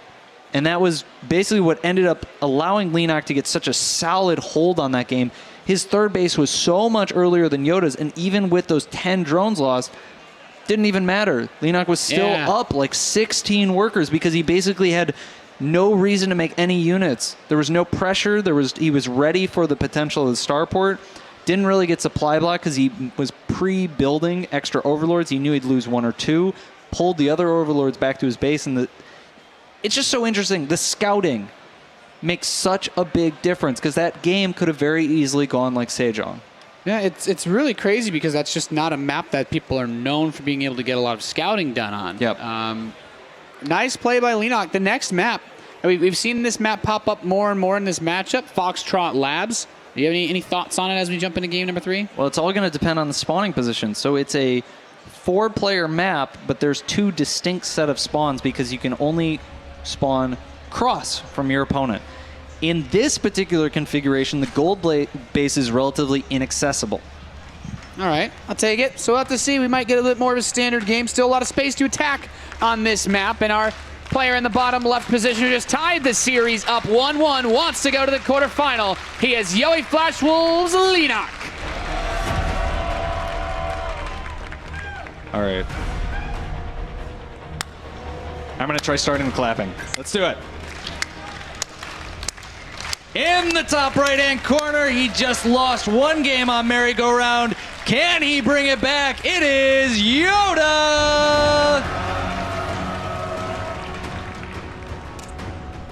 And that was basically what ended up allowing Leenock to get such a solid hold on that game. His third base was so much earlier than YoDa's, and even with those 10 drones lost, didn't even matter. Leenock was still up like 16 workers because he basically had no reason to make any units. There was no pressure. He was ready for the potential of the starport. Didn't really get supply block because he was pre-building extra overlords. He knew he'd lose 1 or 2, pulled the other overlords back to his base, and it's just so interesting. The scouting makes such a big difference because that game could have very easily gone like Sejong. Yeah, it's really crazy because that's just not a map that people are known for being able to get a lot of scouting done on. Yep. Nice play by Leenock. The next map, we've seen this map pop up more and more in this matchup, Foxtrot Labs. Do you have any thoughts on it as we jump into game number 3? Well, it's all going to depend on the spawning position. So it's a 4-player map, but there's 2 distinct set of spawns because you can only spawn cross from your opponent. In this particular configuration, the gold base is relatively inaccessible. All right, I'll take it. So we'll have to see. We might get a bit more of a standard game. Still a lot of space to attack on this map. And our player in the bottom left position who just tied the series up 1-1 wants to go to the quarterfinal. He is Yoey Flash Wolves Leenock. All right. I'm going to try starting the clapping. Let's do it. In the top right-hand corner, he just lost 1 game on merry-go-round. Can he bring it back? It is YoDa!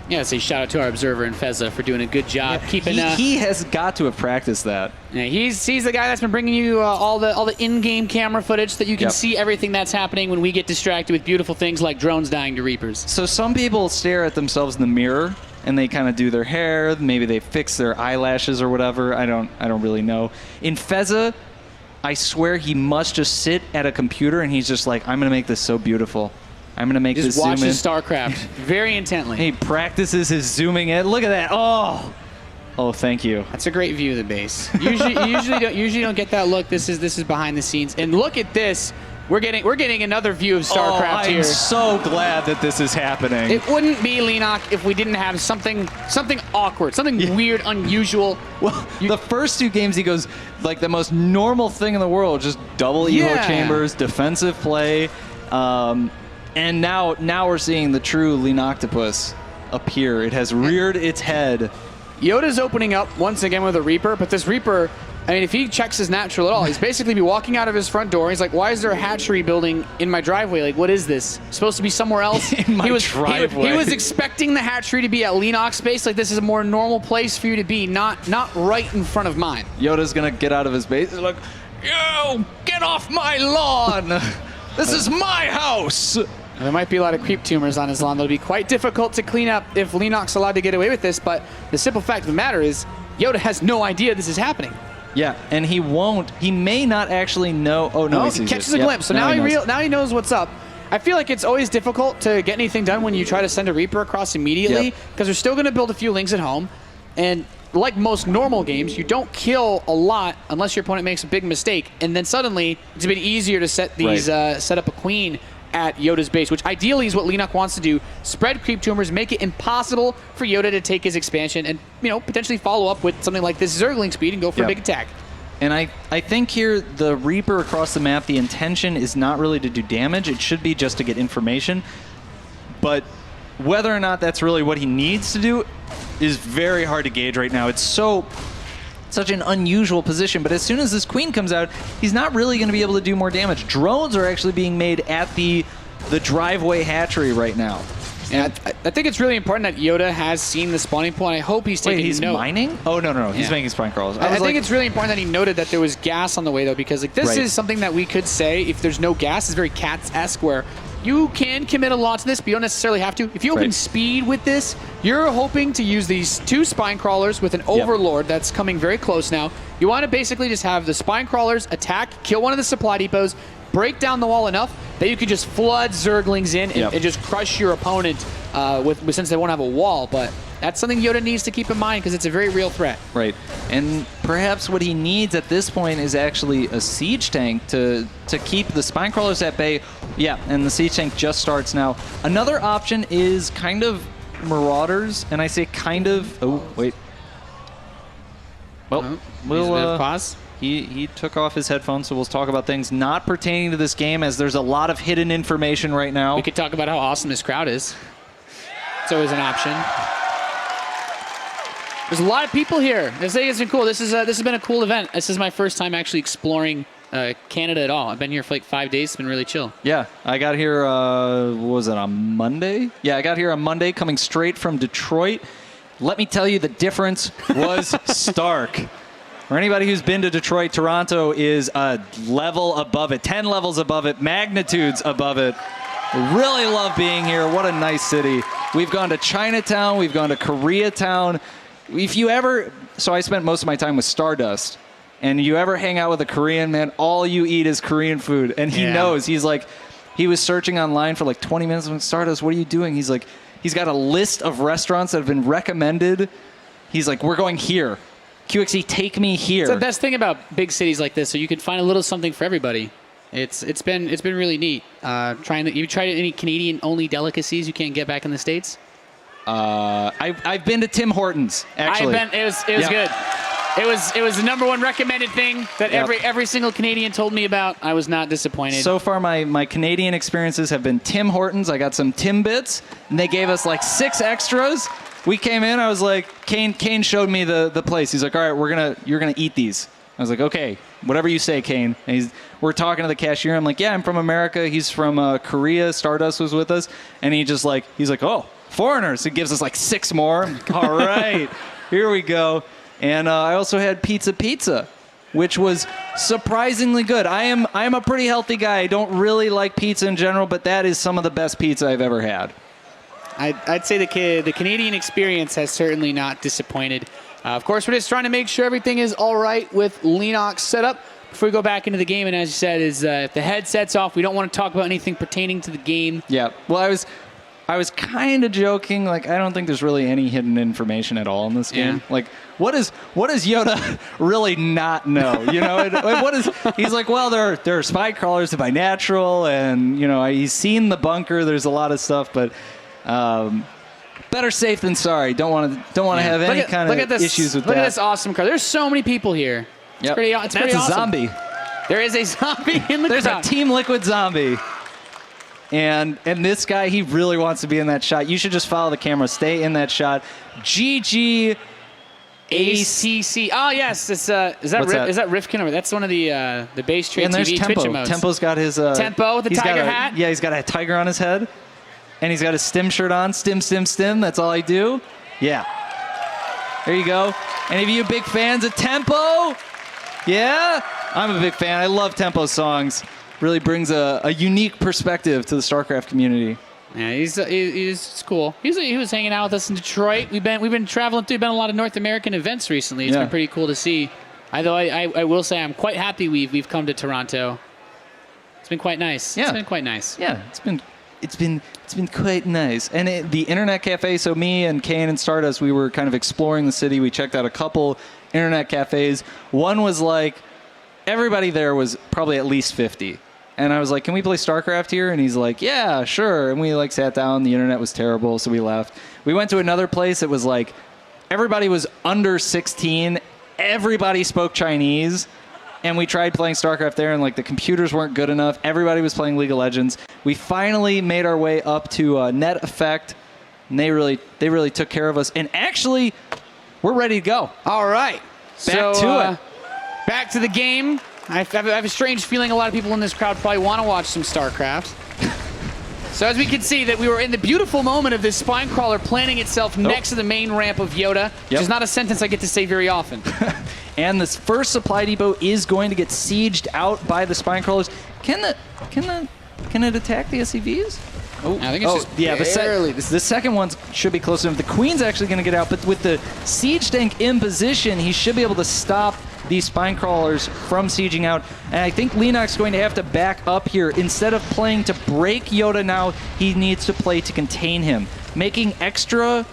Yeah, say shout out to our observer in Fezza for doing a good job keeping. He has got to have practiced that. Yeah, he's the guy that's been bringing you all the in-game camera footage so that you can see everything that's happening when we get distracted with beautiful things like drones dying to Reapers. So some people stare at themselves in the mirror and they kind of do their hair. Maybe they fix their eyelashes or whatever. I don't really know. In Fezza, I swear he must just sit at a computer and he's just like, I'm gonna make this so beautiful. I'm going to make this zoom in. Just watches StarCraft very intently. He practices his zooming in. Look at that. Oh, thank you. That's a great view of the base. Usually don't get that look. This is behind the scenes. And look at this. We're getting another view of StarCraft here. I'm so glad that this is happening. It wouldn't be Leenock if we didn't have something awkward, something weird, unusual. Well, the first 2 games he goes like the most normal thing in the world, just double evo chambers, defensive play. And now we're seeing the true Leenoktopus appear. It has reared its head. YoDa's opening up once again with a Reaper, but this Reaper, I mean, if he checks his natural at all, he's basically be walking out of his front door. And he's like, why is there a hatchery building in my driveway? Like, what is this? Supposed to be somewhere else? In my driveway. He was expecting the hatchery to be at Leenock's space. Like, this is a more normal place for you to be, not right in front of mine. YoDa's going to get out of his base. He's like, yo, get off my lawn. This is my house. There might be a lot of creep tumors on his lawn that'll be quite difficult to clean up if Leenock's allowed to get away with this, but the simple fact of the matter is YoDa has no idea this is happening. Yeah, and he may not actually know. Oh, no, he catches a glimpse, so now he knows what's up. I feel like it's always difficult to get anything done when you try to send a Reaper across immediately, because they're still going to build a few Lings at home, and like most normal games, you don't kill a lot unless your opponent makes a big mistake, and then suddenly it's a bit easier to set these set up a queen at YoDa's base, which ideally is what Leenock wants to do. Spread creep tumors, make it impossible for YoDa to take his expansion, and potentially follow up with something like this Zergling speed and go for a big attack. And I think here the Reaper across the map, the intention is not really to do damage. It should be just to get information. But whether or not that's really what he needs to do is very hard to gauge right now. It's such an unusual position. But as soon as this queen comes out, he's not really going to be able to do more damage. Drones are actually being made at the driveway hatchery right now. And I think it's really important that YoDa has seen the spawning pool, and I hope he's taking he's note. mining? Oh, no. He's making spine crawls. I think it's really important that he noted that there was gas on the way, though, because this is something that we could say, if there's no gas, is very Cats-esque, where you can commit a lot to this, but you don't necessarily have to. If you open speed with this, you're hoping to use these 2 spine crawlers with an overlord that's coming very close now. You want to basically just have the spine crawlers attack, kill one of the supply depots, break down the wall enough that you could just flood Zerglings in and just crush your opponent since they won't have a wall. But that's something YoDa needs to keep in mind because it's a very real threat. Right. And perhaps what he needs at this point is actually a siege tank to keep the spine crawlers at bay. Yeah, and the siege tank just starts now. Another option is kind of Marauders, and I say kind of... Oh, wait. Well, we'll pause. He took off his headphones, so we'll talk about things not pertaining to this game, as there's a lot of hidden information right now. We could talk about how awesome this crowd is. It's always an option. There's a lot of people here. I think it's been cool. This has been a cool event. This is my first time actually exploring Canada at all. I've been here for like 5 days. It's been really chill. Yeah, I got here, what was it, on Monday? Yeah, I got here on Monday, coming straight from Detroit. Let me tell you, the difference was stark. For anybody who's been to Detroit, Toronto is a level above it, 10 levels above it, magnitudes above it. Really love being here. What a nice city. We've gone to Chinatown. We've gone to Koreatown. If you ever, so I spent most of my time with Stardust, and you ever hang out with a Korean, man, all you eat is Korean food. And he knows. He's like, he was searching online for like 20 minutes. I'm like, Stardust, what are you doing? He's like, he's got a list of restaurants that have been recommended. He's like, we're going here. QXE, take me here. It's the best thing about big cities like this, so you can find a little something for everybody. It's been really neat. You tried any Canadian only delicacies you can't get back in the States? I've been to Tim Hortons, actually. It was good. It was the #1 recommended thing that every single Canadian told me about. I was not disappointed. So far, my Canadian experiences have been Tim Hortons. I got some Timbits, and they gave us like 6 extras. We came in. I was like, Kane showed me the place. He's like, all right, you're gonna eat these. I was like, okay, whatever you say, Kane. And we're talking to the cashier. I'm like, yeah, I'm from America. He's from Korea. Stardust was with us, and he's like, oh, foreigners. He gives us like 6 more. All right, here we go. And I also had pizza, which was surprisingly good. I am a pretty healthy guy. I don't really like pizza in general, but that is some of the best pizza I've ever had. I'd say the Canadian experience has certainly not disappointed. Of course, we're just trying to make sure everything is all right with Leenock's setup before we go back into the game. And as you said, if the headset's off, we don't want to talk about anything pertaining to the game. Yeah. Well, I was kind of joking. Like, I don't think there's really any hidden information at all in this game. Yeah. Like, what does YoDa really not know? You know, he's like, well, there are spy crawlers by natural, and he's seen the bunker. There's a lot of stuff, but. Better safe than sorry. Don't want to have any kind of issues with that. Look at this awesome crowd. There's so many people here. It's pretty awesome. That's a zombie. There is a zombie in the There's crowd. a Team Liquid zombie. And this guy, he really wants to be in that shot. You should just follow the camera. Stay in that shot. GG ACC. Oh, yes. Is that Rifkin? Or that's one of the base trade and there's TV Tempo. Twitch emotes. Tempo's got his... Tempo with the tiger hat? Yeah, he's got a tiger on his head. And he's got his stim shirt on. Stim. That's all I do. Yeah. There you go. Any of you big fans of Tempo? Yeah? I'm a big fan. I love Tempo songs. Really brings a unique perspective to the StarCraft community. Yeah, he's cool. He was hanging out with us in Detroit. We've been traveling through. Been a lot of North American events recently. It's been pretty cool to see. Although I will say I'm quite happy we've come to Toronto. It's been quite nice. Yeah. It's been quite nice. Yeah, it's been it's been quite nice. And the internet cafe, so me and Kane and Stardust, we were kind of exploring the city. We checked out a couple internet cafes. One was like, everybody there was probably at least 50. And I was like, can we play StarCraft here? And he's like, yeah, sure. And we like sat down. The internet was terrible, so we left. We went to another place that was like, everybody was under 16. Everybody spoke Chinese. And we tried playing StarCraft there, and like the computers weren't good enough. Everybody was playing League of Legends. We finally made our way up to Net Effect, and they really took care of us. And actually, we're ready to go. All right. Back to it. Back to the game. I have a strange feeling a lot of people in this crowd probably want to watch some StarCraft. So as we can see that we were in the beautiful moment of this spine crawler planting itself next to the main ramp of YoDa, which is not a sentence I get to say very often. And this first supply depot is going to get sieged out by the spine crawlers. Can it attack the SCVs? Oh, I think it's just barely. The second one should be close enough. The Queen's actually going to get out, but with the siege tank in position, he should be able to stop these spine crawlers from sieging out. And I think Leenock's going to have to back up here. Instead of playing to break YoDa now, he needs to play to contain him. Making extra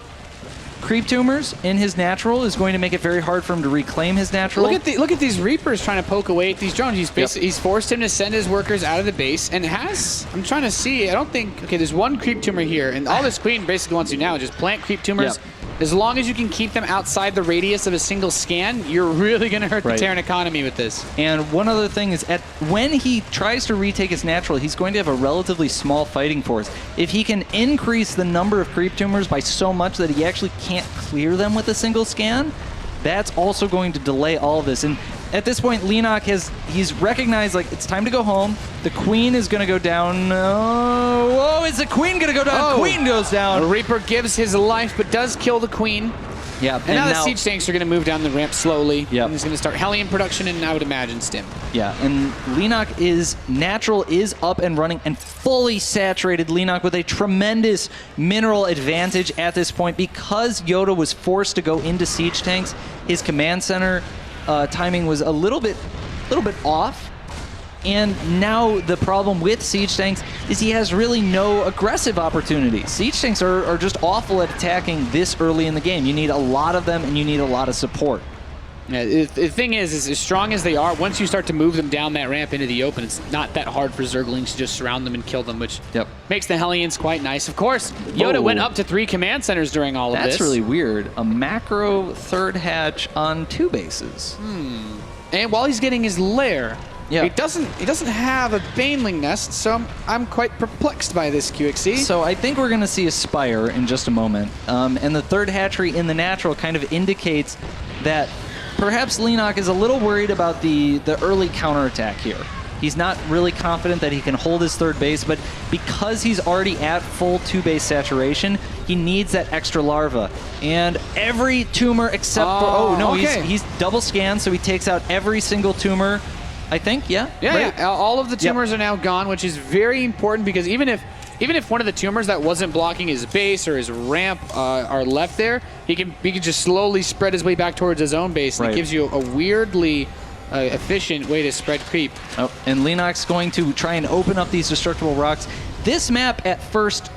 creep tumors in his natural is going to make it very hard for him to reclaim his natural. Look at these Reapers trying to poke away at these drones. He's forced him to send his workers out of the base, and I'm trying to see, I don't think, okay, there's one creep tumor here, and all this Queen basically wants to do now is just plant creep tumors. As long as you can keep them outside the radius of a single scan, you're really going to hurt the Terran economy with this. And one other thing is, when he tries to retake his natural, he's going to have a relatively small fighting force. If he can increase the number of creep tumors by so much that he actually can't clear them with a single scan, that's also going to delay all of this. And at this point, Leenock he's recognized, like, it's time to go home. The Queen is going to go down. Oh, is the Queen going to go down? Queen goes down. The Reaper gives his life, but does kill the Queen. Yeah, and now the siege tanks are going to move down the ramp slowly. Yeah, and he's going to start Hellion production, and I would imagine Stim. Yeah, and Leenock natural is up and running and fully saturated. Leenock with a tremendous mineral advantage at this point because YoDa was forced to go into siege tanks. His command center timing was a little bit off. And now the problem with siege tanks is he has really no aggressive opportunities. Siege tanks are just awful at attacking this early in the game. You need a lot of them, and you need a lot of support. Yeah, the thing is as strong as they are, once you start to move them down that ramp into the open, it's not that hard for Zerglings to just surround them and kill them, which makes the Hellions quite nice. Of course, YoDa went up to 3 command centers during all of this. That's really weird. A macro third hatch on 2 bases. And while he's getting his lair, he doesn't have a Baneling nest, so I'm quite perplexed by this, QXC. So I think we're going to see a Spire in just a moment. And the third hatchery in the natural kind of indicates that perhaps Leenock is a little worried about the early counterattack here. He's not really confident that he can hold his third base, but because he's already at full 2-base saturation, he needs that extra larva. And every tumor except for... he's double scanned, so he takes out every single tumor. I think, yeah. All of the tumors are now gone, which is very important because even if one of the tumors that wasn't blocking his base or his ramp are left there, he can just slowly spread his way back towards his own base, and it gives you a weirdly efficient way to spread creep. Oh, and Leenock's going to try and open up these destructible rocks. This map at first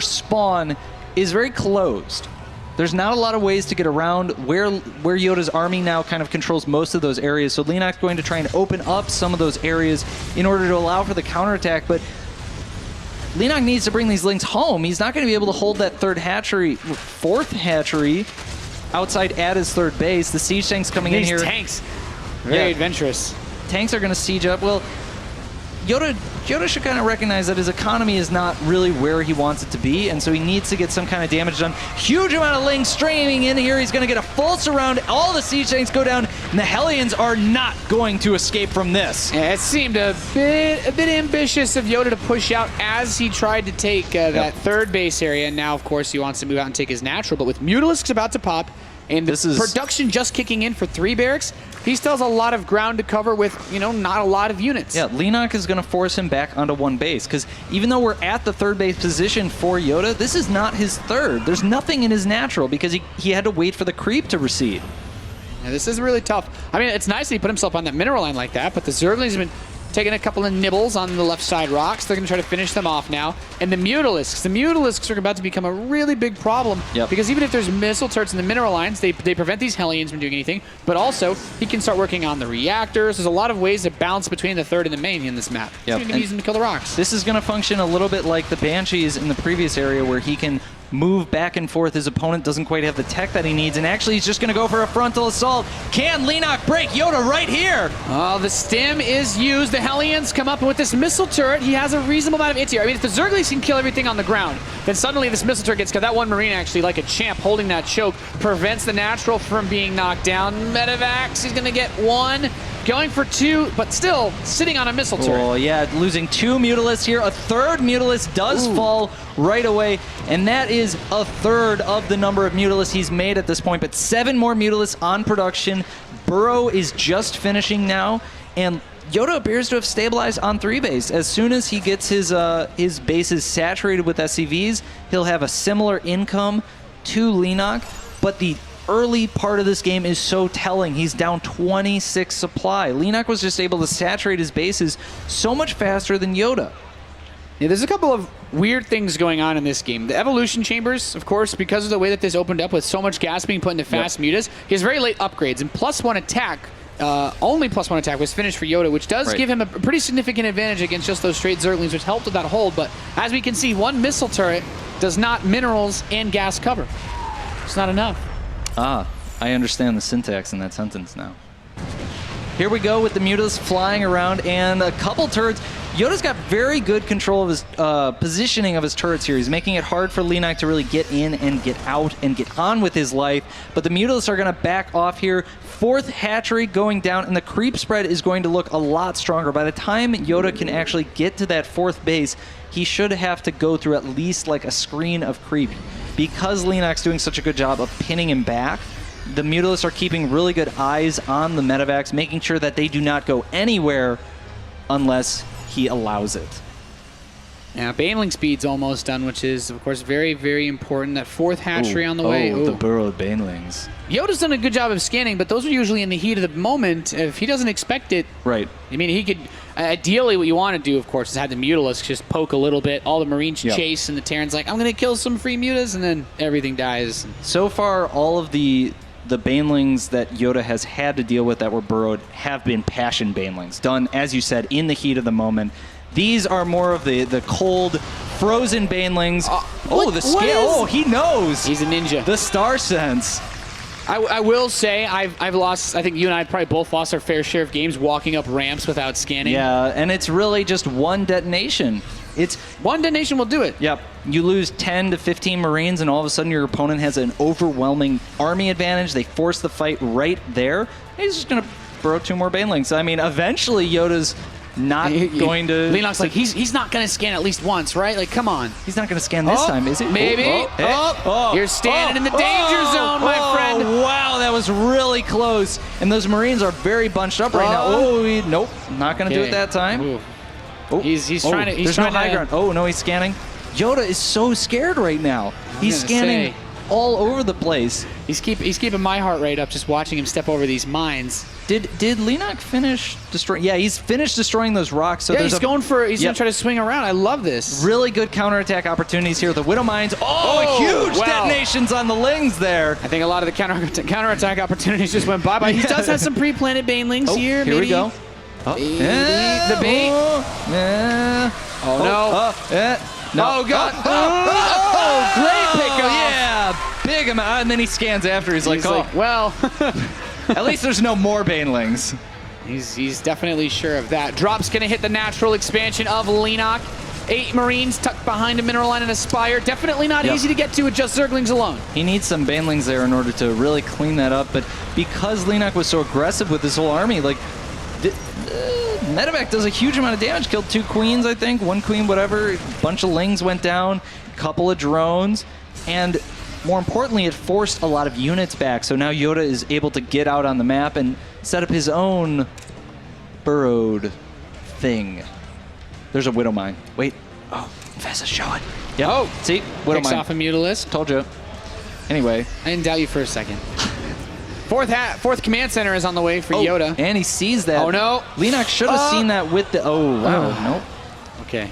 spawn is very closed. There's not a lot of ways to get around where YoDa's army now kind of controls most of those areas. So Leenock's going to try and open up some of those areas in order to allow for the counterattack. But Leenock needs to bring these links home. He's not going to be able to hold that fourth hatchery outside at his third base. The siege tanks coming in here. These tanks, very adventurous. Tanks are going to siege up. Well, YoDa should kind of recognize that his economy is not really where he wants it to be, and so he needs to get some kind of damage done. Huge amount of lings streaming in here. He's going to get a full surround. All the siege tanks go down, and the Hellions are not going to escape from this. Yeah, it seemed a bit ambitious of YoDa to push out as he tried to take that third base area. And now, of course, he wants to move out and take his natural, but with Mutalisks about to pop, and the production just kicking in for 3 barracks, he still has a lot of ground to cover with, not a lot of units. Yeah, Leenock is going to force him back onto 1 base, because even though we're at the third base position for YoDa, this is not his third. There's nothing in his natural, because he had to wait for the creep to recede. Yeah, this is really tough. I mean, it's nice that he put himself on that mineral line like that, but the Zerglings have been taking a couple of nibbles on the left side rocks. They're going to try to finish them off now. And the Mutalisks are about to become a really big problem. Because even if there's missile turrets in the mineral lines, they prevent these Hellions from doing anything. But also, he can start working on the reactors. There's a lot of ways to bounce between the third and the main in this map. So you can use them to kill the rocks. This is going to function a little bit like the Banshees in the previous area, where he can move back and forth. His opponent doesn't quite have the tech that he needs, and actually he's just going to go for a frontal assault. Can Leenock break YoDa right here? Oh, the stim is used. The Hellions come up with this missile turret. He has a reasonable amount of hits here. I mean, if the Zerglings can kill everything on the ground, then suddenly this missile turret gets killed. That one Marine actually, like a champ, holding that choke, prevents the natural from being knocked down. Medivacs, he's going to get one. Going for two, but still sitting on a missile turret. Oh, yeah, losing 2 Mutalisks here. A third Mutalist does fall right away, and that is a third of the number of Mutalisks he's made at this point, but 7 more Mutalisks on production. Burrow is just finishing now, and YoDa appears to have stabilized on 3 base. As soon as he gets his bases saturated with SCVs, he'll have a similar income to Leenock, but the early part of this game is so telling. He's down 26 supply. Leenock was just able to saturate his bases so much faster than YoDa. Yeah, there's a couple of weird things going on in this game. The evolution chambers, of course, because of the way that this opened up with so much gas being put into fast mutas, he has very late upgrades, and +1 attack, only +1 attack was finished for YoDa, which does give him a pretty significant advantage against just those straight Zerglings, which helped with that hold. But as we can see, one missile turret does not minerals and gas cover. It's not enough. Ah, I understand the syntax in that sentence now. Here we go with the Mutas flying around and a couple turrets. YoDa's got very good control of his positioning of his turrets here. He's making it hard for Leenock to really get in and get out and get on with his life. But the Mutalisks are going to back off here. 4th hatchery going down, and the creep spread is going to look a lot stronger. By the time YoDa can actually get to that 4th base, he should have to go through at least like a screen of creep. Because Leenock's doing such a good job of pinning him back, the Mutalisks are keeping really good eyes on the Medivacs, making sure that they do not go anywhere unless he allows it. Yeah, Baneling speed's almost done, which is, of course, very, very important. That 4th hatchery on the way. The burrowed Banelings. YoDa's done a good job of scanning, but those are usually in the heat of the moment. If he doesn't expect it, right. I mean, he could. Ideally, what you want to do, of course, is have the Mutalisks just poke a little bit. All the Marines chase, and the Terran's like, I'm going to kill some free Mutas, and then everything dies. So far, all of the Banelings that YoDa has had to deal with that were burrowed have been Passion Banelings, done, as you said, in the heat of the moment. These are more of the cold, frozen Banelings. The scale. Oh, he knows. He's a ninja. The star sense. I will say I've lost. I think you and I probably both lost our fair share of games walking up ramps without scanning. Yeah, and it's really just one detonation. It's one detonation will do it. Yep. You lose 10 to 15 Marines, and all of a sudden your opponent has an overwhelming army advantage. They force the fight right there. He's just going to burrow 2 more Banelings. I mean, eventually YoDa's not going to... Leenock's like, he's not going to scan at least once, right? Like, come on. He's not going to scan this time, is he? Maybe. You're standing in the danger zone, my friend. Wow, that was really close. And those Marines are very bunched up right now. Nope, not going to do it that time. Ooh. He's trying to... There's no high ground. Oh, no, he's scanning. YoDa is so scared right now. He's scanning all over the place. He's keeping my heart rate up just watching him step over these mines. Did Leenock finish destroying? Yeah, he's finished destroying those rocks. So he's going to try to swing around. I love this. Really good counterattack opportunities here with the Widow Mines. Huge detonations on the Lings there. I think a lot of the counterattack opportunities just went bye-bye. He does have some pre-planted Banelings here. Here we go. The bait. No. Oh, God. Great pickup. Yeah, big amount. And then he scans after. He's like, well. At least there's no more Banelings. He's definitely sure of that. Drop's going to hit the natural expansion of Leenock. 8 Marines tucked behind a mineral line and a spire. Definitely not easy to get to with just Zerglings alone. He needs some Banelings there in order to really clean that up. But because Leenock was so aggressive with his whole army, like, Medivac does a huge amount of damage. Killed 2 queens, I think. 1 queen, whatever. A bunch of Lings went down. A couple of drones. And more importantly, it forced a lot of units back. So now YoDa is able to get out on the map and set up his own burrowed thing. There's a Widow Mine. Wait. Oh, Fessa, show it. Yep. Oh, see? Widow Mine. Off a Mutalisk. Told you. Anyway. I didn't doubt you for a second. Fourth command center is on the way for YoDa. And he sees that. Oh, no. Leenock should have seen that with the... Oh, wow. Nope. Okay.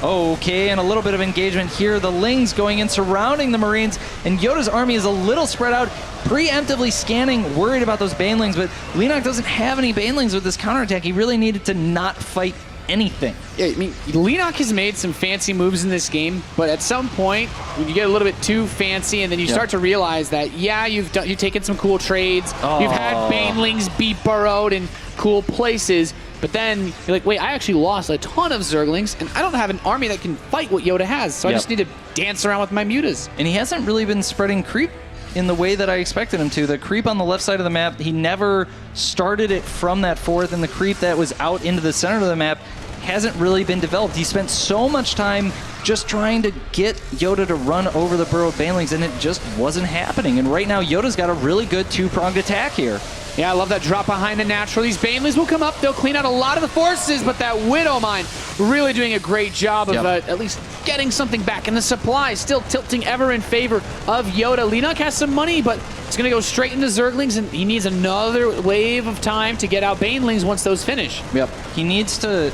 Okay, and a little bit of engagement here. The Lings going in, surrounding the Marines, and YoDa's army is a little spread out, preemptively scanning, worried about those Banelings, but Leenock doesn't have any Banelings with this counterattack. He really needed to not fight anything. Yeah, I mean, Leenock has made some fancy moves in this game, but at some point, when you get a little bit too fancy, and then you start to realize that, yeah, you've taken some cool trades, you've had Banelings be burrowed in cool places, but then you're like, wait, I actually lost a ton of Zerglings, and I don't have an army that can fight what YoDa has, so I just need to dance around with my mutas. And he hasn't really been spreading creep in the way that I expected him to. The creep on the left side of the map, he never started it from that fourth, and the creep that was out into the center of the map hasn't really been developed. He spent so much time just trying to get YoDa to run over the burrowed Banelings, and it just wasn't happening. And right now, YoDa's got a really good two-pronged attack here. Yeah, I love that drop behind the natural. These Banelings will come up. They'll clean out a lot of the forces, but that Widow Mine really doing a great job of at least getting something back. And the supply still tilting ever in favor of YoDa. Leenock has some money, but it's going to go straight into Zerglings, and he needs another wave of time to get out Banelings once those finish. Yep. He needs to...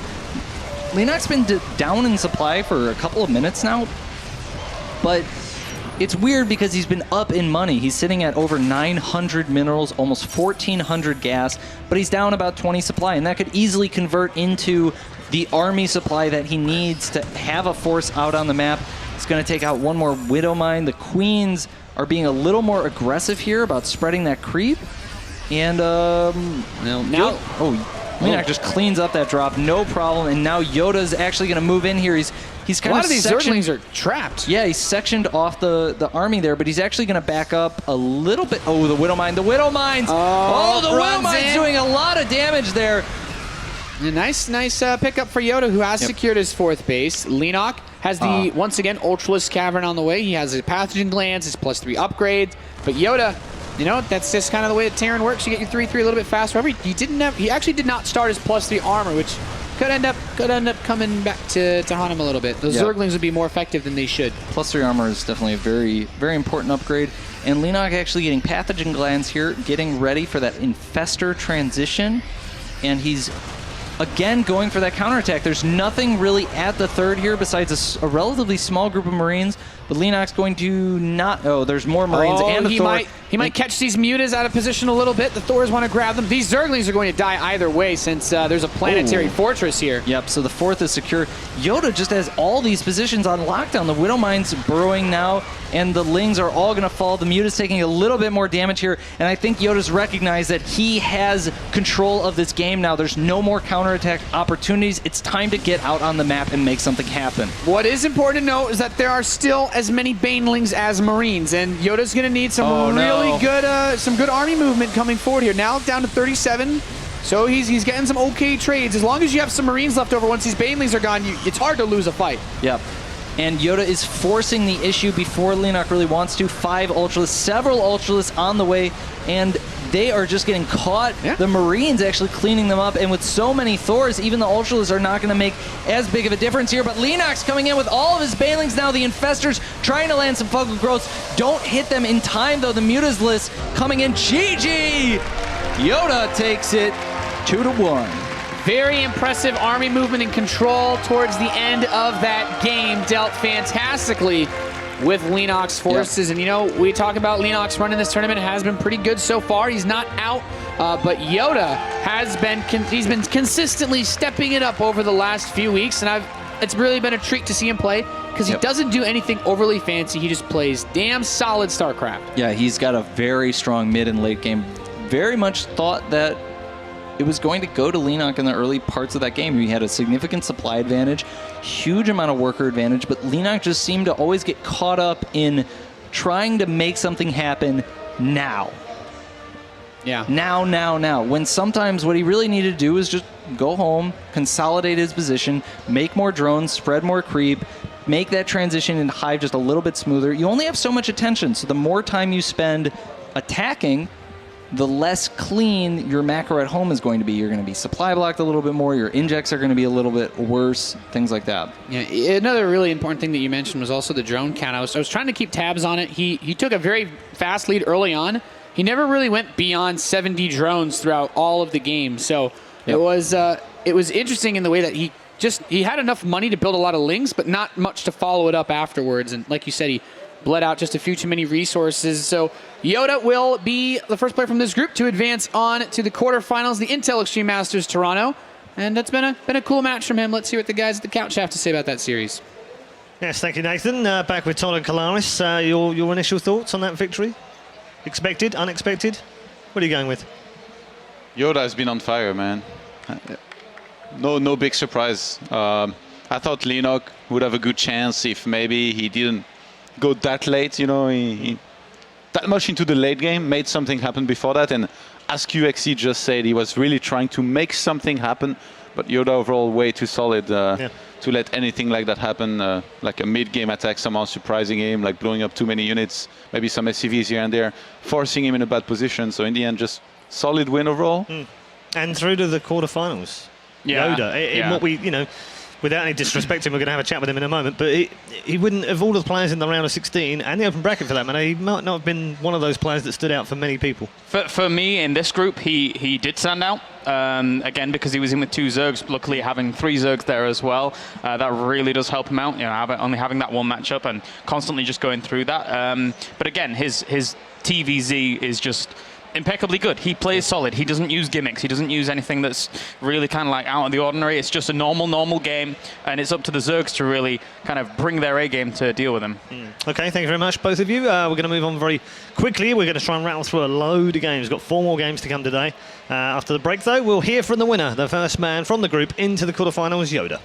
Leenock's been down in supply for a couple of minutes now, but it's weird because he's been up in money. He's sitting at over 900 minerals, almost 1,400 gas, but he's down about 20 supply, and that could easily convert into the army supply that he needs to have a force out on the map. It's going to take out one more Widow Mine. The Queens are being a little more aggressive here about spreading that creep, and Leenock just cleans up that drop, no problem, and now YoDa's actually going to move in here. He's kind of a lot of these Zerglings are trapped. Yeah, he's sectioned off the army there, but he's actually going to back up a little bit. Oh, the Widow Mine, the Widow Mines! Oh, the Widow Mine's doing a lot of damage there. A nice pickup for YoDa, who has secured his fourth base. Leenock has the, once again, Ultralisk Cavern on the way. He has his Pathogen Glands, his +3 upgrades, but YoDa... You know, that's just kind of the way that Terran works. You get your 3/3 a little bit faster. However, he actually did not start his +3 armor, which could end up coming back to haunt him a little bit. Those Zerglings would be more effective than they should. +3 armor is definitely a very, very important upgrade. And Leenock actually getting Pathogen Glands here, getting ready for that Infestor transition. And he's, again, going for that counterattack. There's nothing really at the third here besides a relatively small group of Marines. But Leenock's going to not... Oh, there's more Marines and a Thor. He might catch these mutas out of position a little bit. The Thors want to grab them. These Zerglings are going to die either way since there's a planetary fortress here. Yep, so the fourth is secure. YoDa just has all these positions on lockdown. The Widow Mine's burrowing now, and the Lings are all going to fall. The muta's taking a little bit more damage here, and I think YoDa's recognized that he has control of this game now. There's no more counterattack opportunities. It's time to get out on the map and make something happen. What is important to note is that there are still as many Banelings as Marines, and YoDa's going to need some good army movement coming forward here. Now down to 37, so he's getting some okay trades. As long as you have some Marines left over once these Banelings are gone, it's hard to lose a fight. Yep. And YoDa is forcing the issue before Leenock really wants to. 5 Ultralisks, several Ultralisks on the way, and they are just getting caught. Yeah. The Marines actually cleaning them up, and with so many Thors, even the Ultralisks are not going to make as big of a difference here. But Leenock's coming in with all of his Banelings now. The Infestors trying to land some fungal growths. Don't hit them in time, though. The Mutas list coming in. GG! YoDa takes it 2-1. Very impressive army movement and control towards the end of that game. Dealt fantastically with Leenock's forces. And, you know, we talk about Leenock's run in this tournament. It has been pretty good so far. He's not out, but YoDa has been he's been consistently stepping it up over the last few weeks. And it's really been a treat to see him play because he doesn't do anything overly fancy. He just plays damn solid StarCraft. Yeah, he's got a very strong mid and late game. Very much thought that it was going to go to Leenock in the early parts of that game. He had a significant supply advantage, huge amount of worker advantage, but Leenock just seemed to always get caught up in trying to make something happen now. Yeah. Now. When sometimes what he really needed to do is just go home, consolidate his position, make more drones, spread more creep, make that transition into Hive just a little bit smoother. You only have so much attention, so the more time you spend attacking, the less clean your macro at home is going to be. You're going to be supply blocked a little bit more. Your injects are going to be a little bit worse, things like that. Yeah, another really important thing that you mentioned was also the drone count. I was trying to keep tabs on it. He took a very fast lead early on, he never really went beyond 70 drones throughout all of the games. So it was interesting in the way that he had enough money to build a lot of lings, but not much to follow it up afterwards. And like you said, he bled out just a few too many resources. So YoDa will be the first player from this group to advance on to the quarterfinals, the Intel Extreme Masters Toronto. And that's been a cool match from him. Let's see what the guys at the couch have to say about that series. Yes, thank you, Nathan. Back with Todd and Kalaris. Your initial thoughts on that victory? Expected? Unexpected? What are you going with? YoDa has been on fire, man. No big surprise. I thought Leenock would have a good chance if maybe he didn't go that late, you know, he that much into the late game, made something happen before that. And as QXE just said, he was really trying to make something happen, but YoDa overall way too solid to let anything like that happen, like a mid-game attack, somehow surprising him, like blowing up too many units, maybe some SCVs here and there, forcing him in a bad position. So in the end, just solid win overall. And through to the quarterfinals. Yeah. YoDa, in what we, without any disrespect to him, we're going to have a chat with him in a moment, but he wouldn't, of all the players in the round of 16, and the open bracket for that matter, he might not have been one of those players that stood out for many people. For me, in this group, he did stand out, again, because he was in with 2 Zergs, luckily having 3 Zergs there as well. That really does help him out, only having that one matchup and constantly just going through that. But again, his TVZ is just impeccably good. He plays solid. He doesn't use gimmicks. He doesn't use anything that's really kind of like out of the ordinary. It's just a normal game, and it's up to the Zergs to really kind of bring their A game to deal with him. Okay, thank you very much, both of you. We're going to move on very quickly. We're going to try and rattle through a load of games. We've got 4 more games to come today. After the break, though, we'll hear from the winner, the first man from the group into the quarterfinals, YoDa.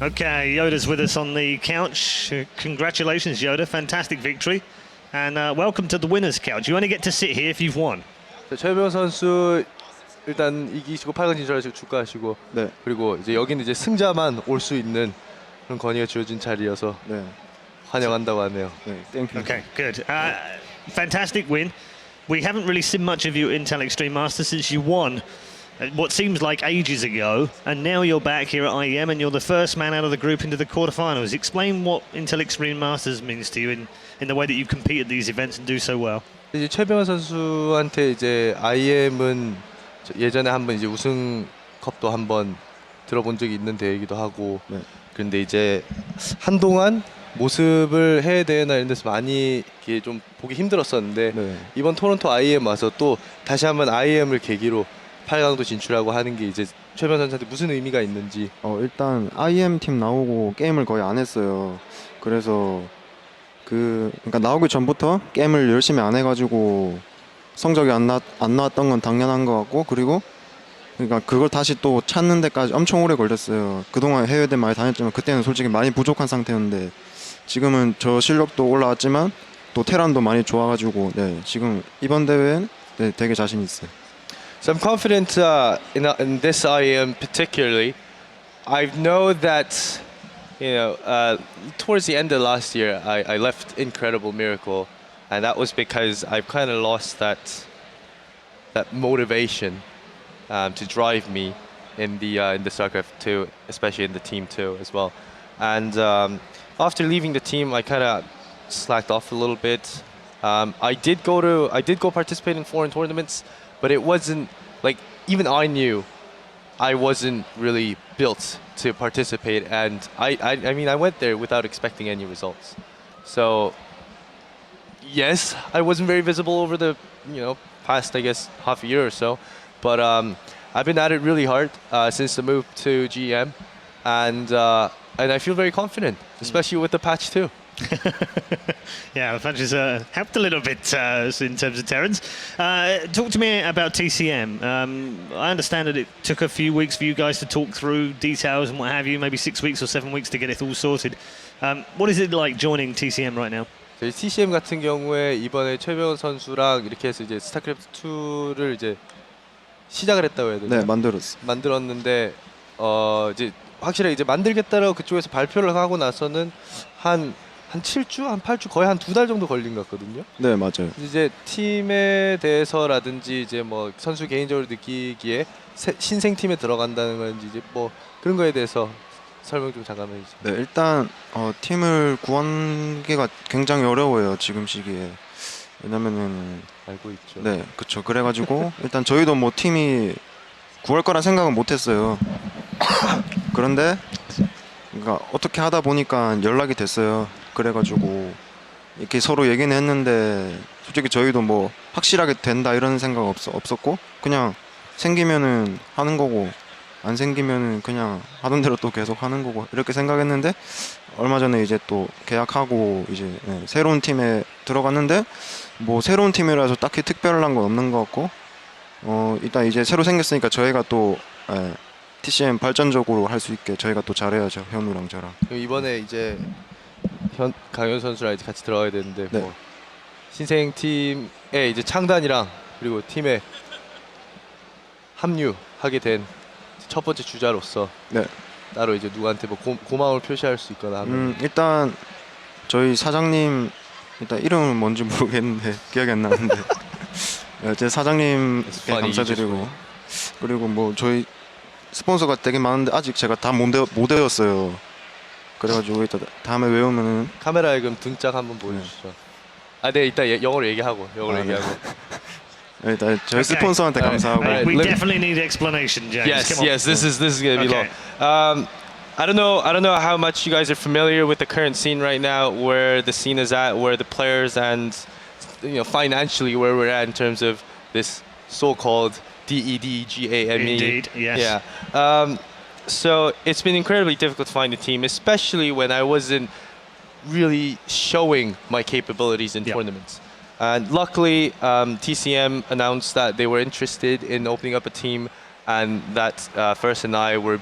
Okay, YoDa's with us on the couch. Congratulations, YoDa. Fantastic victory. And welcome to the winner's couch. You only get to sit here if you've won. 최병 선수 일단 이기시고 8강 진출하시고 축하하시고 그리고 이제 여기는 이제 승자만 올 수 있는 그런 권위가 주어진 자리여서 환영한다고 하네요. Thank you. Okay, good. Fantastic win. We haven't really seen much of you at Intel Extreme Masters since you won what seems like ages ago, and now you're back here at IEM and you're the first man out of the group into the quarterfinals. Explain what Intel Extreme Masters means to you in the way that you compete at these events and do so well. 이제 최병 선수한테 이제 IEM은 예전에 한번 이제 우승컵도 한번 들어본 적이 있는 대회이기도 하고 그런데 이제 한동안 모습을 해외 대회나 이런 데서 많이 이렇게 좀 보기 힘들었었는데 이번 토론토 IEM 와서 또 다시 한번 IEM을 계기로 8강도 진출하고 하는 게 이제 최병 선수한테 무슨 의미가 있는지. 일단 IEM 팀 나오고 게임을 거의 안 했어요. 그래서 그러니까 나오기 전부터 게임을 열심히 안 해가지고 성적이 안 나왔던 건 당연한 것 같고, 그리고 그러니까 그걸 다시 또 찾는 데까지 엄청 오래 걸렸어요. 그동안 해외대 많이 다녔지만 그때는 솔직히 많이 부족한 상태였는데 지금은 저 실력도 올라왔지만 또 테란도 많이 좋아가지고 지금 이번 대회는 되게 자신 있어요. So I'm confident in this IEM particularly. I know that towards the end of last year I left Incredible Miracle, and that was because I've kind of lost that motivation to drive me in the StarCraft 2, especially in the Team 2 as well. And after leaving the team, I kind of slacked off a little bit. I did go participate in foreign tournaments, but it wasn't like, even I knew I wasn't really built to participate, and I mean I went there without expecting any results. So yes, I wasn't very visible over the past, I guess, half a year or so, but I've been at it really hard since the move to GM, and I feel very confident, especially with the patch too. Yeah, the patches helped a little bit in terms of Terrans. Talk to me about TCM. I understand that it took a few weeks for you guys to talk through details and what have you, maybe 6 weeks or 7 weeks to get it all sorted. What is it like joining TCM right now? 저희 TCM 같은 경우에 이번에 최병원 선수랑 이렇게 해서 이제 스타크래프트 2를 이제 시작을 했다고 해야 되나? 네, 만들었는데 이제 확실히 이제 만들겠다라고 그쪽에서 발표를 하고 나서는 한 7주, 한 8주, 거의 한 2달 정도 걸린 것 같거든요. 네, 맞아요. 이제 팀에 대해서라든지 이제 뭐 선수 개인적으로 느끼기에 신생 팀에 들어간다는 건지 이제 뭐 그런 거에 대해서 설명 좀 잠깐만 해주세요. 네, 일단 팀을 구하기가 굉장히 어려워요, 지금 시기에. 왜냐면은 알고 있죠. 네, 그쵸. 그래가지고 일단 저희도 뭐 팀이 구할 거란 생각은 못했어요. 그런데 그러니까 어떻게 하다 보니까 연락이 됐어요. 그래가지고 이렇게 서로 얘기는 했는데 솔직히 저희도 뭐 확실하게 된다 이런 생각 없었고 그냥 생기면은 하는 거고 안 생기면은 그냥 하던 대로 또 계속 하는 거고 이렇게 생각했는데 얼마 전에 이제 또 계약하고 이제 새로운 팀에 들어갔는데 뭐 새로운 팀이라서 딱히 특별한 건 없는 것 같고 일단 이제 새로 생겼으니까 저희가 또 TCM 발전적으로 할 수 있게 저희가 또 잘해야죠. 현우랑 저랑. 이번에 이제 강현 선수랑 이제 같이 들어가야 되는데 네. 뭐 신생 팀의 이제 창단이랑 그리고 팀에 합류하게 된 첫 번째 주자로서 네. 따로 이제 누구한테 뭐 고마움을 표시할 수 있거나 하면 일단 저희 사장님 일단 이름은 뭔지 모르겠는데 기억이 안 나는데 제 사장님께 감사드리고 그리고 뭐 저희 스폰서가 되게 많은데 아직 제가 다 못 외웠어요. 그래가지고 이따 다음에 외우면은 카메라에 그럼 등짝 한번 보여주시죠. 네 이따 영어로 얘기하고 얘기하고. 일단 저희 스폰서한테 감사하고. We definitely need explanation, James. Yes. This is gonna be long. I don't know how much you guys are familiar with the current scene right now, where the scene is at, where the players and financially where we're at in terms of this so-called DEDGAME. Indeed, yes. Yeah. So it's been incredibly difficult to find a team, especially when I wasn't really showing my capabilities in tournaments. And luckily, TCM announced that they were interested in opening up a team, and that First and I were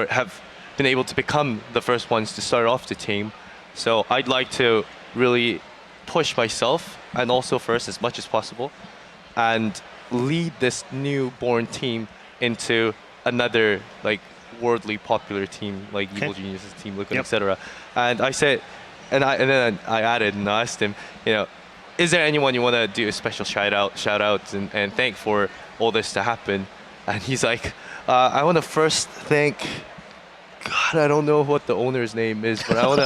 have been able to become the first ones to start off the team. So I'd like to really push myself and also First as much as possible, and lead this newborn team into another like worldly popular team like Evil Geniuses, Team Liquid, etc. And I said, and then I added and I asked him, is there anyone you want to do a special shout out and thank for all this to happen? And he's like, I want to first thank, God, I don't know what the owner's name is, but I want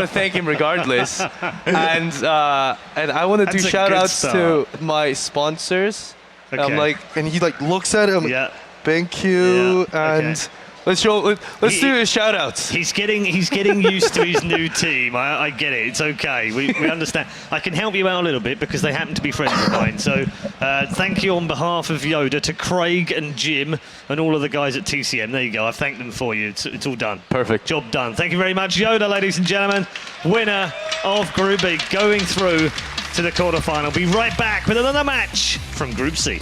to thank him regardless. And I want to do shout outs to my sponsors. Okay. I'm like, and he like looks at him. Yeah. Thank you. Yeah. And Okay. let's do his shout outs. He's getting used to his new team. I get it. It's okay. We understand. I can help you out a little bit because they happen to be friends of mine. So thank you on behalf of YoDa to Craig and Jim and all of the guys at TCM. There you go. I've thanked them for you. It's all done. Perfect. Job done. Thank you very much, YoDa, ladies and gentlemen. Winner of Group B, going through to the quarterfinal. Be right back with another match from Group C.